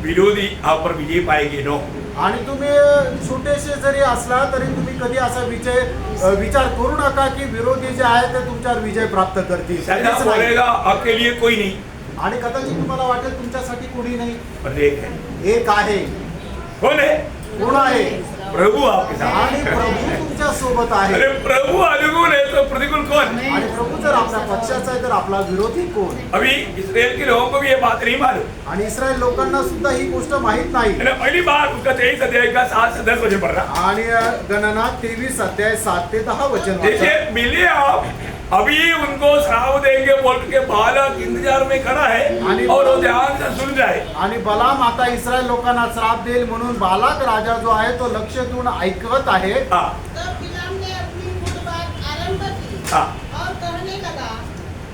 S1: विरोधी आप पर विजय पाएंगे। नो,
S2: आणि तुम्ही छोटेसे जरी असला तरी तुम्ही कधी असा विचार करू नका की विरोधी जे आहे ते तुमच्यावर विजय प्राप्त करतील
S1: सैदा
S2: कधीच नाही.
S1: बोलेगा आपके लिए कोई नहीं,
S2: आणि कदाचित तुम्हाला वाटेल तुमच्यासाठी कोणी नाही
S1: पर एक है।
S2: एक आहे
S1: कौन है?
S2: कोण आहे
S1: प्रभु आपके साथ।
S2: आणि प्रभू तुमच्या सोबत आहे
S1: अरे प्रभु अनुकूल है तो प्रतिकूल कौन?
S2: आणि प्रभू जर आपल्या पक्षाचा आहे तर आपला विरोधी कोण
S1: अभी इसराइल के लोगों को भी ये बात नहीं मालूम
S2: आणि इस्रायल लोकांना सुद्धा ही गोष्ट माहित नाही
S1: है ना। पहली बार उसका 23 अध्याय का 7 से 10 वचन पढ़ रहा।
S2: आणि गणना 23 अध्याय 7 ते 10 वचन
S1: देखिए
S2: वाचा.
S1: मिले आप अभी उनको श्राप देंगे बोल के बालक इंतजार में खड़ा है और वो ध्यान से सुन जाए।
S2: आणि बलाम आता इस्रायल लोकांना श्राप देईल म्हणून बालाक राजा जो आहे तो लक्ष देऊन ऐकत आहे
S1: हाँ,
S5: तब बिलाम ने अपनी गुड़ बात आरंभ की
S1: हाँ,
S5: और कहने लगा,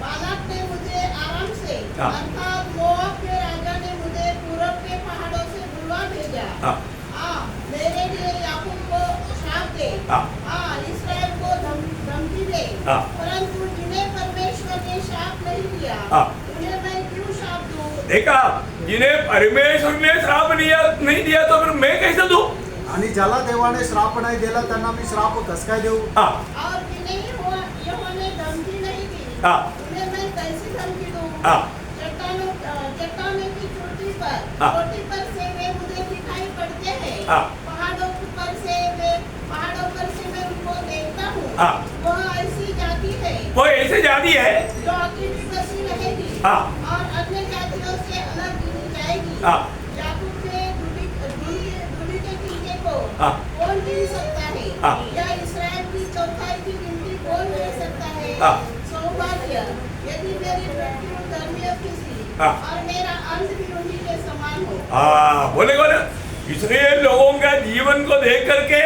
S5: बालाक ने मुझे आराम से
S1: हाँ।
S5: अर्थात मोआब के राजा ने मुझे पूरब के पहाड़ों से बुलवा भेजा।
S1: हाँ,
S5: हाँ, मेरे लिए याकूब को श्राप दे,
S1: हाँ।
S5: हाँ, इस्राएल को धमकी दे,
S1: हाँ।
S5: परंतु जिन्हें परमेश्वर ने श्राप नहीं दिया,
S1: हाँ।
S5: उन्हें मैं क्यों श्राप दूं?
S1: देखा जिन्हें परमेश्वर ने श्राप नहीं दिया तो फिर मैं कैसे दूं?
S2: आणि ज्याला देवाने श्राप नाही दिला त्यांना मी श्राप कस काय देऊ
S1: हाँ,
S5: और जिन्हें यहोवा ने धमकी नहीं दी,
S1: हाँ।
S5: उन्हें मैं कैसी धमकी दूं?
S1: हाँ।
S5: चट्टानों की चोटी पर से वे मुझे दिखाई पड़ते हैं।
S1: हाँ।
S5: पहाड़ों पर से मैं उनको देखता हूँ।
S1: हाँ।
S5: वह ऐसी जाति है
S1: वो ऐसे जाती है।
S5: जो अकेली बसी रहेगी
S1: हाँ।
S5: और अन्य जातियों से अलग गिनी जाएगी।
S1: हाँ।
S5: याकूब के धूलि के टीके को
S1: हाँ।
S5: कौन गिन सकता है?
S1: हाँ।
S5: या इस्राएल की चौथाई की गिनती कौन ले सकता है?
S1: हाँ।
S5: सौभाग्य यदि मेरी मृत्यु धर्मियों की सी
S1: हाँ।
S5: और मेरा अंत भी उन्हीं के समान हो।
S1: हाँ, बोले बोले इसराइल लोगों का जीवन को देख करके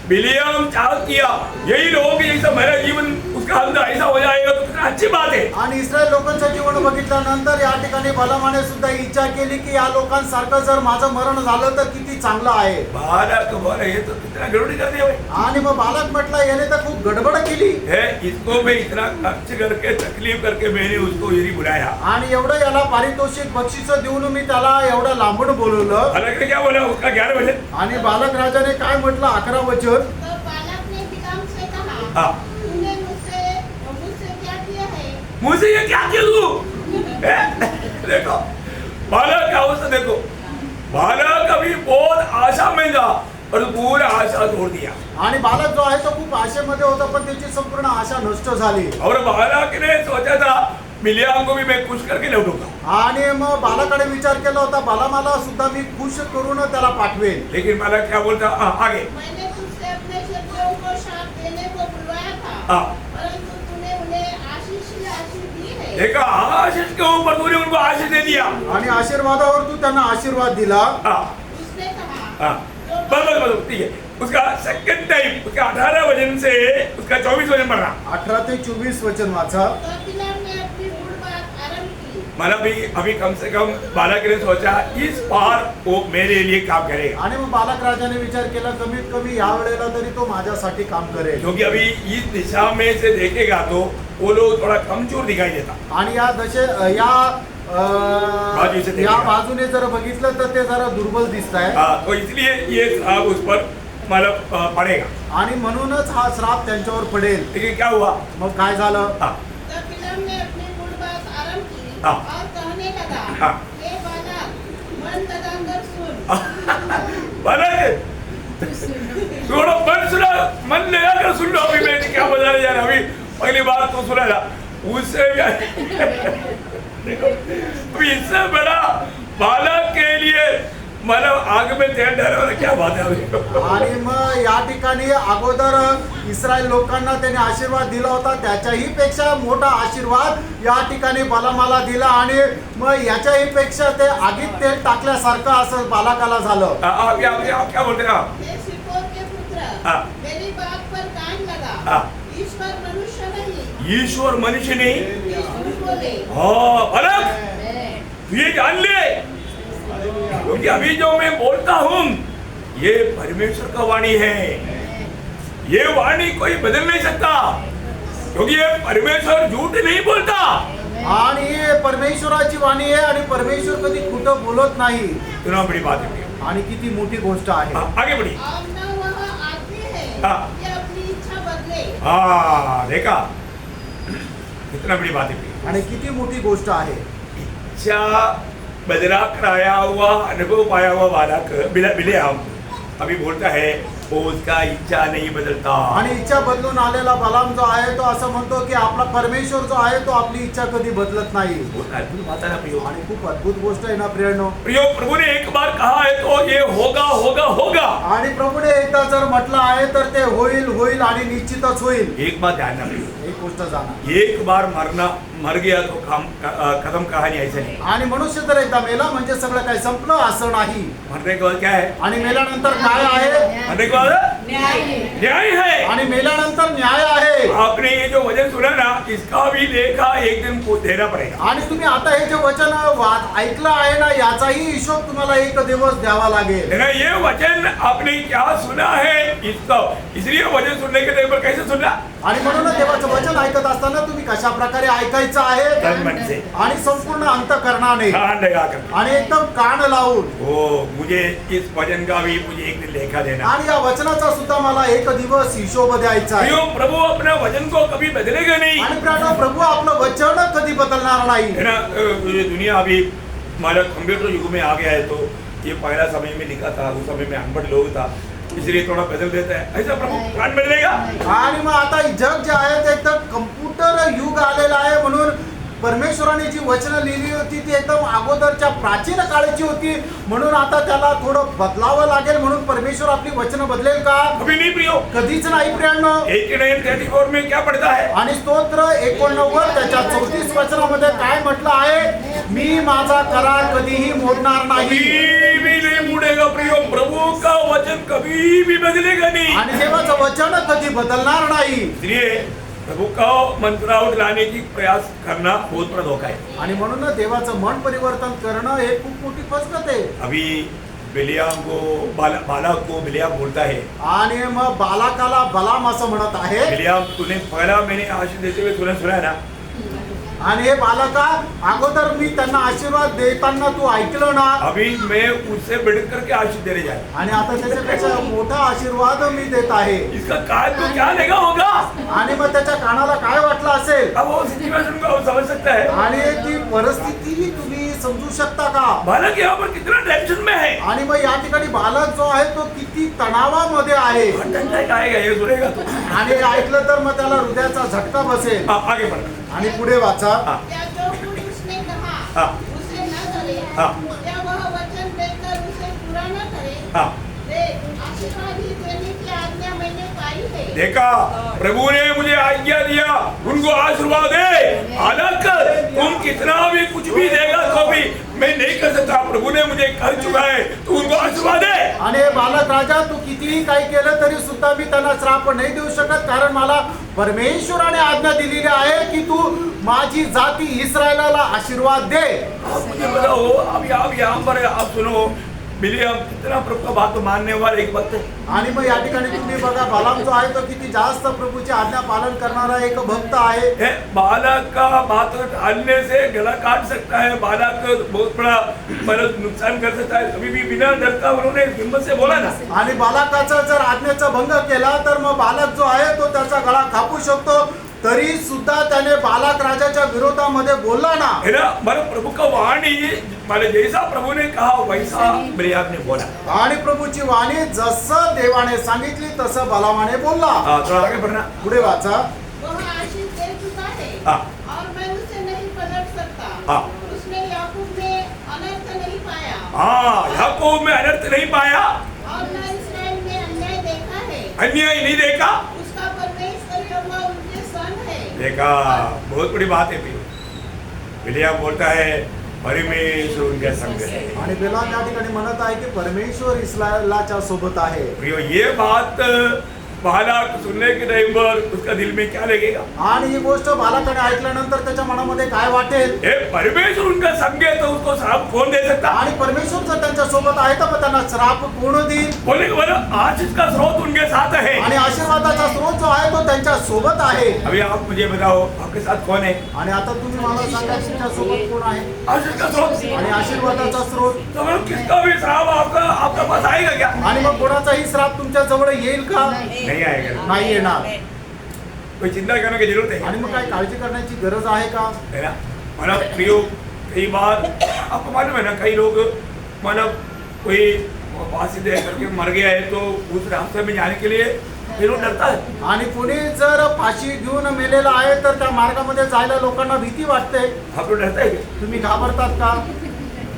S1: बिलियम चाह किया यही लोगों की जैसा मेरा जीवन उसका अंत ऐसा हो जाएगा तो कितना अच्छी बात है।
S2: आणि इस्रायल लोकांचं जीवन बघितल्यानंतर या ठिकाणी बलामाने सुद्धा इच्छा केली की या लोकांसारखं जर माझं मरण झालं तर किती चांगलं आहे
S1: बालक बोले ये तो कितना गड़बड़ी कर दिया भाई
S2: आणि मग बालक म्हटलं याने तर खूप गडबड केली
S1: है। इसको मैं इतना खर्च करके तकलीफ करके मैंने उसको यही बुलाया।
S2: आणि एवढं याला पारितोषिक बक्षीस देऊन मी त्याला एवढं लांबून बोलवलं
S1: बालक ने क्या बोला उसका 11 बजे?
S2: आणि बालक राजाने काय म्हटलं 11 वचन
S5: तब बालक ने बिलाम से कहा,
S1: हाँ।
S5: तूने मुझसे क्या किया है?
S1: मुझे ये क्या किया तू? देखो बालक की अवस्था देखो, बालक अभी बहुत आशा में था और पूरा आशा तोड़ दिया।
S2: आणि बालक जो आहे तो खूप आशेमध्ये होता पण त्याची संपूर्ण आशा नष्ट झाली
S1: और बालक ने सोचा था मिलियाम को भी मैं खुश करके लौटूंगा,
S2: आणि मग बालकाने विचार केला होता बालामाला सुद्धा मी खुश करून त्याला पाठवेल
S1: लेकिन बालक क्या बोलता? आगे
S5: मैंने तुझसे अपने शत्रुओं को शाप देने को बुलवाया था,
S1: हाँ।
S5: परंतु तूने उन्हें आशीष दी है।
S1: देखा आशीष के ऊपर तूने उनको आशीष दे दिया।
S2: आणि आशीर्वादावर तू त्यांना आशीर्वाद दिला
S1: हाँ,
S5: उसने कहा,
S1: हाँ, बस ठीक है। उसका सेकंड टाइम उसका 18 वजन से उसका 24 वजन बढ़ रहा।
S2: 18 ते 24 वचन वाचा
S5: तब बिलाम ने अपनी गुड़ बात आरंभ की।
S1: मला भी अभी कम से कम बालक ने सोचा इस बार वो मेरे लिए काम करेगा,
S2: आणि मग बालक राजाने विचार केला कमीत कमी या वेळेला तरी तो माझ्यासाठी काम करेल
S1: क्योंकि अभी इस दिशा में से देखेगा तो वो लोग थोड़ा कमजोर दिखाई देता।
S2: आणि
S1: बाजू से
S2: या
S1: देखेगा।
S2: बाजूने जर बघितलं तर ते जरा दुर्बल दिसत आहे
S1: हाँ, तो इसलिए ये श्राप उस पर मतलब पड़ेगा।
S2: आणि म्हणूनच हा श्राप त्यांच्यावर पडेल
S1: लेकिन क्या हुआ?
S2: मग काय झालं
S1: हाँ,
S5: तब बिलाम ने अपनी गुड़ बात आरंभ की
S1: हाँ।
S5: और कहने लगा,
S1: हाँ।
S5: हे बालक, मन लगाकर सुन।
S1: बालक थोड़ा मन सुना, मन लगा कर सुन लो। अभी मैंने क्या बता रहा यार, अभी पहली बार तो सुना था उससे देखो, अभी इससे बड़ा बालक के लिए मतलब आग में तेल डालण्यावर क्या बात आहे अभी?
S2: आणि मग या ठिकाणी अगोदर इस्रायल लोकांना त्याने आशीर्वाद दिला होता, त्याच्याही पेक्षा मोठा आशीर्वाद या ठिकाणी बालामाला दिला आणि मग याच्याही पेक्षा ते आगीत तेल टाकल्यासारखं असं बालकाला झालं.
S1: आप क्या बोलते हैं आप?
S5: हे शिपोर के पुत्र,
S1: हाँ।
S5: मेरी बात पर कान लगा।
S1: हाँ।
S5: ईश्वर मनुष्य नहीं,
S1: ईश्वर मनुष्य नहीं।
S5: ईश्वर बोले।
S1: हाँ बालक, तू ये जान ले, क्योंकि अभी जो मैं बोलता हूँ ये परमेश्वर का वाणी है। ये वाणी कोई बदल नहीं सकता, क्योंकि ये परमेश्वर झूठ नहीं बोलता।
S2: आणि हे परमेश्वराची वाणी आहे आणि परमेश्वर कधी खोटं बोलत नाही.
S1: इतना बड़ी बात है।
S2: आणि किती मोठी गोष्ट आहे.
S1: आगे बढ़ी।
S5: और न वह आदमी है
S1: हाँ।
S5: कि अपनी इच्छा बदले।
S1: हाँ देखा, कितना बड़ी बात है।
S2: आणि किती मोठी गोष्ट आहे.
S1: इच्छा बदला कराया हुआ, अनुभव पाया हुआ बालक बिलेआम अभी बोलता है वो उसका इच्छा नहीं बदलता।
S2: आणि इच्छा बदलून आलेला बलाम जो आहे तो असं म्हणतो की आपला परमेश्वर जो आहे तो आपली इच्छा कधी बदलत नाही.
S1: बहुत अद्भुत बात है ना प्रियो।
S2: आणि खूप अद्भुत गोष्ट आहे ना प्रियनो.
S1: प्रियो, प्रभु ने एक बार कहा है तो ये होगा होगा होगा।
S2: आणि प्रभूने एकदा जर म्हटलं आहे तर ते होईल होईल आणि निश्चितच होईल.
S1: एक बात ध्यान रखियो,
S2: एक गोष्ट जाणा,
S1: एक बार मर गया तो खत्म कहानी ऐसे नहीं।
S2: आणि मनुष्य जर एकदा मेला म्हणजे सगळं काही संपलं असं नाही.
S1: मरने के बाद क्या है?
S2: आणि मेल्यानंतर काय आहे?
S1: मरने के बाद न्याय है।
S2: आणि मेल्यानंतर न्याय आहे.
S1: आपने ये जो वचन सुना ना, इसका भी लेखा एक दिन को देना पड़ेगा।
S2: आणि तुम्ही आता हे जे वचन ऐकलं आहे ना, याचाही हिशोब तुम्हाला एक दिवस द्यावा लागेल.
S1: ना ये वचन आपने क्या सुना है, इसका इसलिए वचन सुनने के टाइम पर कैसे सुनना?
S2: आणि म्हणून देवाचं वचन ऐकत असताना तुम्ही कशा प्रकारे ऐकायचं आहे
S1: तन मन से,
S2: आणि संपूर्ण अंतःकरणाने
S1: कान लगाकर।
S2: आणि एकदम कान लावून.
S1: ओ मुझे इस वचन का भी मुझे एक दिन लेखा देना।
S2: आणि या वचनाचा सुद्धा मला एक दिवस हिशोब द्यायचा आहे.
S1: क्यों? प्रभु अपना वचन को कभी बदलेगा नहीं।
S2: आणि प्राणो, प्रभु आपलं वचन कधी बदलणार नाही.
S1: है ना, ये दुनिया अभी हमारा कंप्यूटर युग में आ गया है, तो ये पहला समय में लिखा था, उस समय में अनपढ़ लोग था, इसलिए थोड़ा बदल देता है। ऐसा प्रभु प्राण बदलेगा?
S2: आणि मग आता जग जे आहे ते एकदम कम्प्युटर युग आलेलं आहे, म्हणून परमेश्वराने जी वचनं लिहिली होती ती एकदम अगोदरच्या प्राचीन काळाची होती, म्हणून आता त्याला थोडं बदलावं लागेल. म्हणून परमेश्वर आपली वचनं बदलेल का?
S1: कभी नहीं प्रियो।
S2: कधीच नाही प्रियांनो.
S1: 89:34 में क्या पढ़ता है?
S2: आणि स्तोत्र 89 त्याच्या 34 वचनामध्ये काय म्हटलं आहे? मी माझा करार कधीही मोडणार नाही.
S1: कभी भी नहीं मुड़ेगा प्रियो। प्रभु का वचन कभी भी बदलेगा नहीं।
S2: आणि देवाचं वचन कधी बदलणार नाही.
S1: इसलिए प्रभु का मंत्रावट लाने की प्रयास करना बहुत बड़ा धोखा है।
S2: आणि म्हणून देवाचं मन परिवर्तन करणं हे खूप मोठी फसगत आहे.
S1: अभी बिलियाम को बालक को बिलियाम बोलता है,
S2: आणि मग बालकाला बलाम असं म्हणत आहे.
S1: बिलियाम तूने पहला मैंने आशीष देते हुए तूने सुना है ना,
S2: आणि हे बालका, अगोदर मी त्यांना आशीर्वाद देताना तू ऐकलं ना,
S1: अभी मैं उससे बढ़कर के आशीष देने जा रहा
S2: आणि आता त्याच्यापेक्षा मोठा आशीर्वाद मी देत आहे.
S1: हूं। इसका कान तो क्या लेगा होगा?
S2: आणि मग त्याच्या कानाला काय वाटलं असेल?
S1: अब वो सिचुएशन को वो समझ सकता है।
S2: आणि ती परिस्थिती तुम्ही समजू शकता का?
S1: बालक यहाँ पर कितना टेंशन में है।
S2: आणि मग या ठिकाणी बालक जो आहे तो किती तणावामध्ये आहे.
S1: अटैक आएगा, ये सुनेगा तो।
S2: आणि हे ऐकलं तर मग त्याला हृदयाचा झटका बसेल.
S1: आगे बढ़।
S2: आणि पुढे वाचा.
S5: या जो कुछ उसने कहा
S1: हाँ।
S5: उसे न करे,
S1: हाँ।
S5: या वह वचन देकर उसे पूरा न करे,
S1: हाँ,
S5: देख आशीर्वाद ही देने की आज्ञा मैंने पाई है।
S1: देखा, प्रभु ने मुझे आज्ञा दिया, उनको आशीर्वाद दे। हालांकि तुम कितना भी कुछ भी देगा तो भी मैं नहीं कर सकता। प्रभु ने मुझे कर चुका है, तू उनको आशीर्वाद दे।
S2: आणि हे बालक राजा, तू कितीही काही केलं तरी सुद्धा मी त्यांना श्राप नाही देऊ शकत, कारण मला परमेश्वराने आज्ञा दिलेली आहे की तू माझी जाती इस्रायलाला आशीर्वाद दे.
S1: आप मुझे बताओ, अब यहाँ पर आप सुनो, बिलियाम कितना प्रभु का बात मानने वाला एक भक्त है।
S2: आणि मग या ठिकाणी तुम्ही बघा, बालाम जो आहे तो किती जास्त प्रभूची आज्ञा पालन करणारा एक भक्त आहे.
S1: बालक का बात टालने से गला काट सकता है, बालक बहुत बड़ा मतलब नुकसान कर सकता है। अभी भी बिना डर का उन्होंने हिम्मत से बोला ना।
S2: आणि बालकाचा जर आज्ञेचा भंग केला तर मग बालक जो आहे तो त्याचा गळा कापू शकतो. तरी सुद्धा त्याने बालाक राजाच्या विरोधामध्ये बोलला ना.
S1: है ना, हमारे प्रभु का वाणी माने जैसा प्रभु ने कहा वैसा बिलाम ने बोला.
S2: आणि प्रभूची वाणी जसं देवाने सांगितली तसं बलामाने बोलला.
S1: थोड़ा आगे बढ़ना.
S2: पुढे वाचा.
S5: वह आशीष दे चुका है
S1: हाँ.
S5: और मैं उसे नहीं पलट सकता.
S1: हाँ.
S5: उसने याकूब में अनर्थ नहीं पाया
S1: याकूब में अनर्थ नहीं पाया,
S5: और न इस्राएल में अन्याय देखा है.
S1: अन्याय नहीं देखा.
S5: उसका परमेश्वर यहोवा उनके संग है.
S1: देखा, बहुत बड़ी बात है. बिलियाम बोलता है परमेश्वर उनके संग है.
S2: आणि बिलाम या ठिकाणी म्हणत आहे की परमेश्वर इस्रायलाच्या सोबत आहे.
S1: प्रियो, ये बात बालक सुनने के टाइम पर उसका दिल में क्या लगेगा?
S2: आणि ही गोष्ट बालकाने ऐकल्यानंतर त्याच्या मनामध्ये काय वाटेल?
S1: ए, परमेश्वर उनका संग है तो उसको श्राप कौन दे सकता?
S2: आणि परमेश्वर जर त्यांच्या सोबत आहे तर त्यांना श्राप कोण देईल?
S1: बोले कि बोलो आशीष का स्रोत उनके साथ है.
S2: आणि आशीर्वादाचा स्रोत जो आहे तो त्यांच्या सोबत आहे.
S1: अभी आप मुझे बताओ आपके साथ कौन है?
S2: आणि आता तुम्ही मला सांगा तुमच्या सोबत कोण आहे?
S1: आशीष का स्रोत.
S2: आणि आशीर्वादाचा स्रोत.
S1: तो बोलो किसका भी श्राप आपका पास आएगा क्या?
S2: आणि मग कोणाचाही श्राप तुमच्या जवळ येईल का?
S1: नहीं आएगा.
S2: नाही येणार.
S1: कोई चिंता करने की जरूरत है?
S2: आणि मग काय काळजी करण्याची गरज आहे का?
S1: है ना. मतलब प्रियो, कई बार आपको मालूम है ना, कई लोग मतलब कोई फांसी दे करके मर गया है तो उस रास्ते में जाने के लिए फिर वो डरता है.
S2: आणि कोणी जर फाशी घेऊन मेलेला आहे तर त्या मार्गामध्ये जायला लोकांना भीती वाटते.
S1: आप लोग डरता है क्या?
S2: तुम्ही घाबरतात का?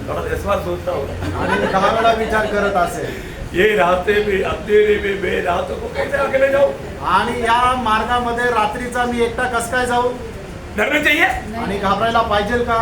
S1: थोड़ा विश्वास सोचता होगा.
S2: आणि 10 वेळा विचार करत असेल.
S1: ये रास्ते में अंधेरे में मैं रातों को कैसे अकेले जाऊं?
S2: आणि या मार्गामध्ये रात्रीचा मी एकटा कस काय जाऊ?
S1: डरना चाहिए.
S2: आणि घाबरायला पाहिजे का?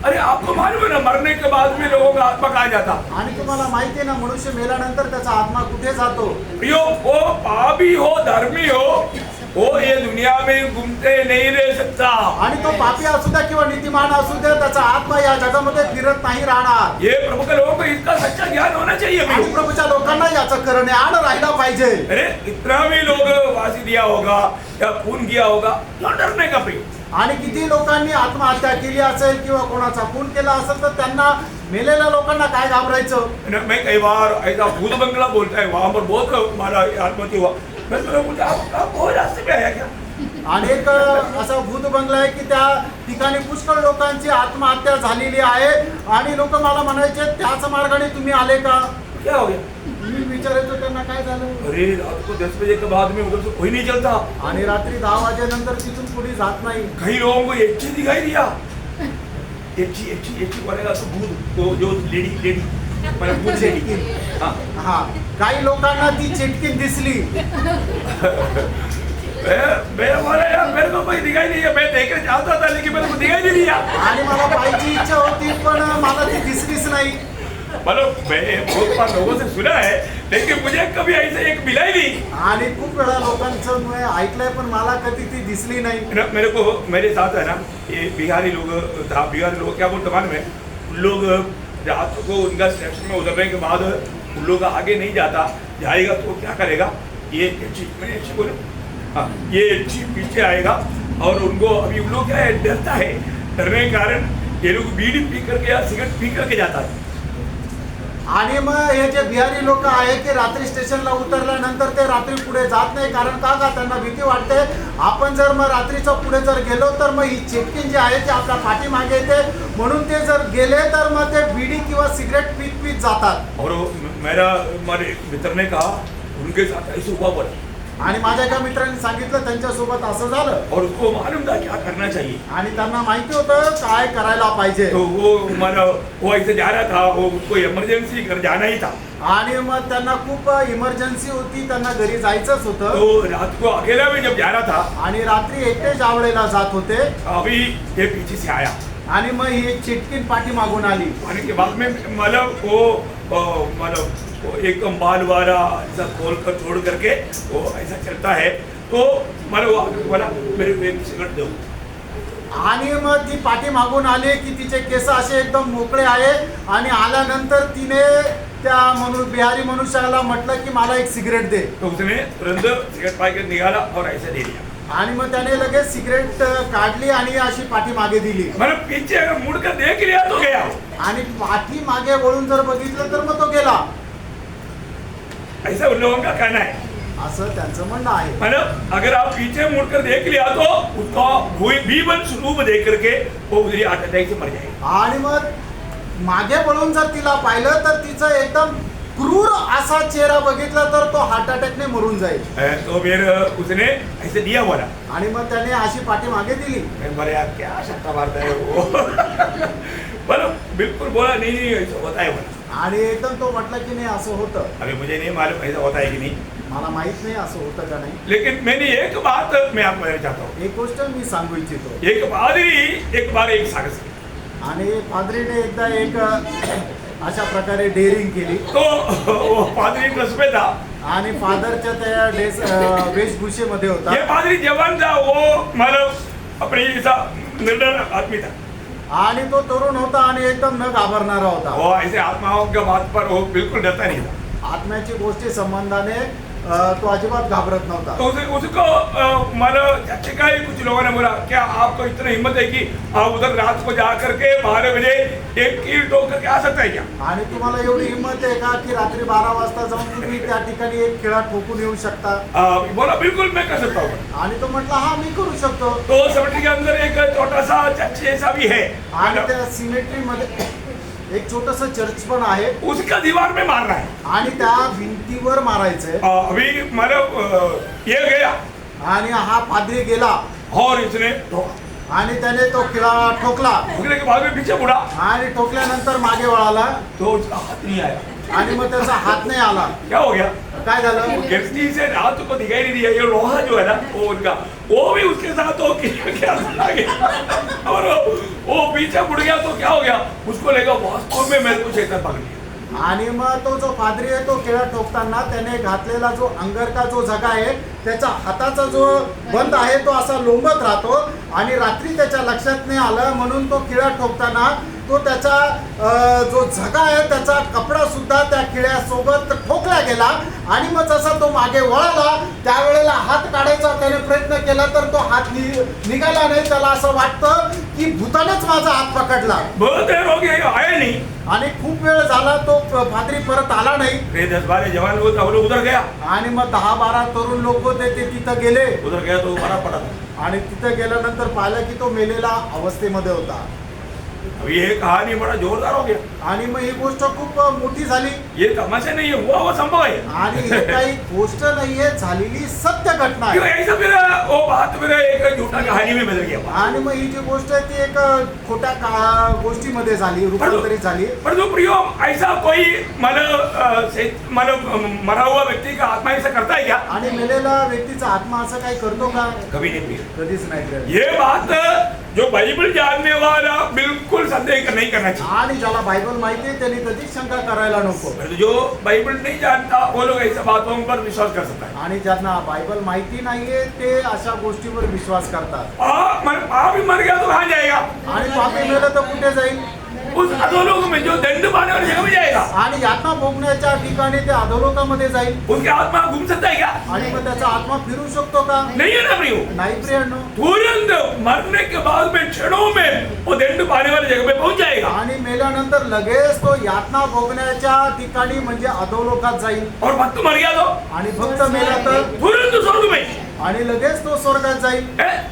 S1: अरे आपको मालूम है ना, मरने के बाद में लोगों का आत्मा कहाँ जाता?
S2: आणि तुम्हाला माहिती आहे ना, मनुष्य मेल्यानंतर त्याचा आत्मा कुठे जातो?
S1: प्रियो, वो पापी हो धर्मी हो, वो ये दुनिया में घूमते नहीं रह सकता.
S2: आणि तो पापी असू द्या किंवा नीतिमान असू द्या, त्याचा आत्मा या जगामध्ये फिरत नाही राहणार.
S1: ये प्रभु के लोगों को इसका सच्चा ज्ञान होना चाहिए.
S2: आणि
S1: प्रियो.
S2: प्रभूच्या लोकांना याचं ज्ञान राहिला पाहिजे.
S1: अरे इतना भी लोग फांसी दिया होगा या खून किया होगा, क्यों डरने का प्रियो?
S2: आणि किती लोकांनी आत्महत्या केली असेल किंवा कोणाचा खून केला असेल तर त्यांना मेलेल्या लोकांना काय घाबरायचं?
S1: मैं कई बार ऐसा भूत बंगला बोलता है, वहां पर बहुत हमारा आत्महत्या हुआ. मैं तो बोलता आप वो रास्ते पे आया क्या?
S2: अनेक असा भूत बंगला आहे की त्या ठिकाणी पुष्कळ लोकांची आत्महत्या झालेली आहे. आणि लोक मला म्हणायचे त्याच मार्गाने तुम्ही आले का?
S1: क्या हो गया?
S2: मी विचारायचो त्यांना काय झालं?
S1: अरे रात को 10 बजे के बाद में उधर से कोई नहीं चलता.
S2: आणि रात्री 10 वाजेनंतर तिथून कोणी जात नाही.
S1: कई लोगों को एक चीज दिखाई दिया. एक बोलेगा तो भूत, तो जो लेडी मैंने भूत से हाँ.
S2: हा, काही लोकांना ती चिटकीन दिसली.
S1: मैं बोला यार मेरे को कोई दिखाई नहीं है. मैं देखना चाहता था लेकिन मेरे को दिखाई नहीं दिया.
S2: आणि मला पाहायची इच्छा होती पण मला ती दिसलीच नाही.
S1: मतलब मैं बहुत बार लोगों से सुना है लेकिन मुझे कभी ऐसे एक मिला ही नहीं.
S2: आणि खूप वेळा लोकांचं मी ऐकलंय पण मला कधी ती दिसली नाही.
S1: मेरे को मेरे साथ है ना ये बिहारी लोग क्या बोलते मालूम है, उन लोग रात को उनका स्टेशन में उतरने के बाद उन लोग आगे नहीं जाता, जाएगा तो क्या करेगा, ये मैंने बोला हाँ, ये पीछे आएगा और उनको अभी उन लोग क्या है डरता है. डरने के कारण ये लोग बीड़ी पी करके या सिगरेट पी करके जाता है.
S2: आणि मग हे जे बिहारी लोक आहे की रात्री स्टेशनला उतरल्यानंतर ते रात्री पुढे जात नाही. कारण का त्यांना भीती वाटते आपण जर मग रात्रीच्या पुढे जर गेलो तर मग ही चिटकीन जी आहे ती आपल्या पाठीमागे येते. म्हणून ते जर गेले तर मग ते बीडी किंवा सिगरेट पीत जातात.
S1: और हमारे मित्र ने कहा उनके साथ ऐसे हुआ बोला.
S2: आणि माझ्या एका मित्रांनी सांगितलं त्यांच्यासोबत असं झालं.
S1: और उसको मालूम था क्या करना चाहिए.
S2: आणि त्यांना माहिती होतं काय करायला पाहिजे.
S1: तो वो ऐसे जा रहा था, वो उसको इमरजेंसी घर जाना ही था.
S2: आणि मग त्यांना खूप इमर्जन्सी होती, त्यांना घरी जायचंच होतं.
S1: तो रात को अकेला में जब जा रहा था,
S2: आणि रात्री एकटे जावळेला जात होते.
S1: अभी ये पीछे से आया
S2: आणि मग ही चिटकीन पाठी मागून आली.
S1: आने के बाद में मतलब वो एक बाल वाला ऐसा खोल कर छोड़ करके वो ऐसा चलता है. तो मतलब वो आगे बोला मेरे को एक सिगरेट दो.
S2: आणि मग ती पाठी मागून आली की तिचे केस असे एकदम मोकळे आहे. आणि आल्यानंतर तिने त्या बिहारी मनुष्याला म्हटलं की मला एक सिगरेट दे.
S1: तो उसने तुरंत सिगरेट पाकर निकाला और ऐसा दे दिया.
S2: आणि मग त्याने लगेच सिगरेट काढली आणि अशी पाठी मागे दिली.
S1: मतलब पीछे अगर मुड़ कर देख लिया तो गया.
S2: आणि पाठी मागे वळून जर बघितलं तर मग तो गेला.
S1: ऐसा उन लोगों का कहना है.
S2: असं त्यांचं म्हणणं आहे.
S1: मतलब अगर आप पीछे मुड़कर देख लिया तो उसका भी स्वरूप देख करके वो उधरी हार्ट अटैक से मर जाएगा.
S2: आणि मग मागे वळून जर तिला पाहिलं तर तिचं एकदम क्रूर असा चेहरा बघितला तर तो हार्ट अटॅकने मरून जाईल.
S1: तो फिर उसने ऐसे दिया बोला.
S2: आणि मग त्याने अशी पाठी मागे दिली.
S1: मेरे यार क्या शब्द मारता है वो. बोलो बिल्कुल बोला नहीं ऐसा होता है बोला.
S2: आणि एकदम तो म्हटलं की नाही असं होतं.
S1: अभी मुझे नहीं मालूम ऐसा होता है कि नहीं,
S2: मला माहित नाही असं होतं का नाही.
S1: लेकिन मैंने एक बात मैं आपको कहना चाहता हूँ.
S2: एक गोष्ट मी सांगू इच्छितो.
S1: एक पादरी एक बार एक साहस की.
S2: आणि पादरीने एकदा एक अशा प्रकारे डेअरिंग केली.
S1: तो वो पादरी ड्रेस में था.
S2: आणि फादरच्या त्या वेशभूषेमध्ये होता.
S1: ये पादरी जवान था, वो मतलब अपने ऐसा निर्डर आदमी था.
S2: आणि तो तरुण होता आणि एकदम न घाबरणारा होता.
S1: वो ऐसे आत्माओं के बात पर वो बिल्कुल डरता नहीं था.
S2: आत्म्याची गोष्टी संबंधाने तो अजिबात घाबरत नव्हता.
S1: तो उसको मतलब अच्छे का ही कुछ लोगों ने बोला क्या आपको इतना हिम्मत है कि आप उधर रात को जा करके 12 बजे एक कील ठोक करके आ सकता है क्या.
S2: आणि तुम्हाला एवढी हिंमत आहे का की रात्री 12 वाजता जाऊन तुम्ही त्या ठिकाणी एक खिळा ठोकून येऊ शकता.
S1: बोला बिल्कुल मैं कर सकता हूँ.
S2: आणि तो म्हटला हा मी करू शकतो.
S1: तो सेमेट्री के अंदर एक छोटा सा चर्च जैसा भी है.
S2: आणि त्या सिमेट्री मध्ये एक छोटस चर्च पण आहे.
S1: उसका दीवार में मारना है.
S2: आणि त्या भिंतीवर मारायचंय.
S1: अभी मतलब ये गया
S2: आणि हा पादरी गेला
S1: और इसने ठोका.
S2: आणि त्याने तो खिळा ठोकला.
S1: ठोकने के बाद में पीछे मुड़ा
S2: आणि ठोकल्यानंतर मागे वळाला.
S1: तो उसका हाथ नहीं आया.
S2: आणि मग त्याचा हात नहीं आला.
S1: क्या हो गया.
S2: काय झालं.
S1: गिरती से रात को दिखाई नहीं दिया. ये लोहा जो है ना वो उनका वो भी उसके साथ हो क्या आ गया और वो पीछे मुड़ गया. तो क्या हो गया उसको लेगा वास्तव में मेरे को शैतान पकड़ लिया.
S2: आणि मग तो जो पादरी आहे तो खिळा ठोकताना त्याने घातलेला जो अंगरका जो झगा आहे त्याचा हाताचा जो बंद आहे तो असा लोंबत राहतो. आणि रात्री त्याच्या लक्षात नाही आलं म्हणून तो खिळा ठोकताना तो त्याचा जो झगा आहे त्याचा कपडा सुद्धा त्या खिळ्यासोबत ठोकला गेला. आणि मग जसा तो मागे वळाला त्यावेळेला हात काढायचा त्याने प्रयत्न केला तर तो हात निघाला नाही. त्याला असं वाटतं की भूतानेच माझा हात पकडला.
S1: बहुत देर हो गया आया नहीं.
S2: आणि खूप वेळ झाला तो पादरी परत आला नाही.
S1: 10-12 जवान लोग थे, वो लोग उधर गया.
S2: आणि मग 10-12 तरुण लोक होते ते तिथं गेले.
S1: उधर गया तो मरा पड़ा था.
S2: आणि तिथं गेल्यानंतर पाहिलं की तो मेलेला अवस्थेमध्ये होता.
S1: अब ये कहानी बड़ा जोरदार हो गया.
S2: आणि मग ही गोष्ट खूप मोठी झाली.
S1: ये तमाशा नहीं है, हुआ वो संभव है.
S2: आणि ही काही गोष्ट नाहीये झालेली सत्य घटना
S1: क्यों
S2: आहे.
S1: ऐसा फिर वो बात फिर एक झूठा कहानी में बदल गया.
S2: आणि मग ही जी गोष्ट आहे ती एक खोट्या गोष्टीमध्ये झाली रूपांतरित झाली.
S1: पर जो प्रियो ऐसा कोई मतलब मरा हुआ व्यक्ति का आत्मा ऐसा करता है क्या.
S2: आणि मेलेला व्यक्तीचा आत्मा असं काही करतो का.
S1: कभी नहीं प्रिय.
S2: कधीच नाही करत.
S1: ये बात जो बाइबल जानने वाला बिल्कुल संदेह नहीं करना चाहिए.
S2: आणि ज्याला बायबल माहिती आहे त्यांनी कधीच शंका करायला नको.
S1: जो बाइबल नहीं जानता वो लोग ऐसा बातों पर विश्वास कर सकता है.
S2: आणि ज्यांना बायबल माहिती नाहीये ते अशा गोष्टीवर विश्वास करतात.
S1: पापी मर गया तो कहाँ जाएगा.
S2: आणि पापी मेलं तर कुठे जाईल.
S1: उस अधोलोक में जो दंड पाने वाली जगह में जाएगा.
S2: आणि यातना भोगण्याच्या ठिकाणी ते अधोलोकामध्ये जाईल.
S1: उसके आत्मा घूम सकता है क्या.
S2: आणि मग त्याचा आत्मा फिरू शकतो का.
S1: नहीं है ना प्रियो.
S2: नाही प्रियांनो.
S1: तुरंत मरने के बाद में क्षणों में वो दंड पाने वाली जगह पे पहुंच जाएगा.
S2: आणि मेल्यानंतर लगेच तो यातना भोगण्याच्या ठिकाणी म्हणजे अधोलोकात जाईल.
S1: और भक्त मर गया तो.
S2: आणि भक्त मेला तर
S1: तुरंत स्वर्ग में.
S2: आणि लगेच तो स्वर्गात जाईल.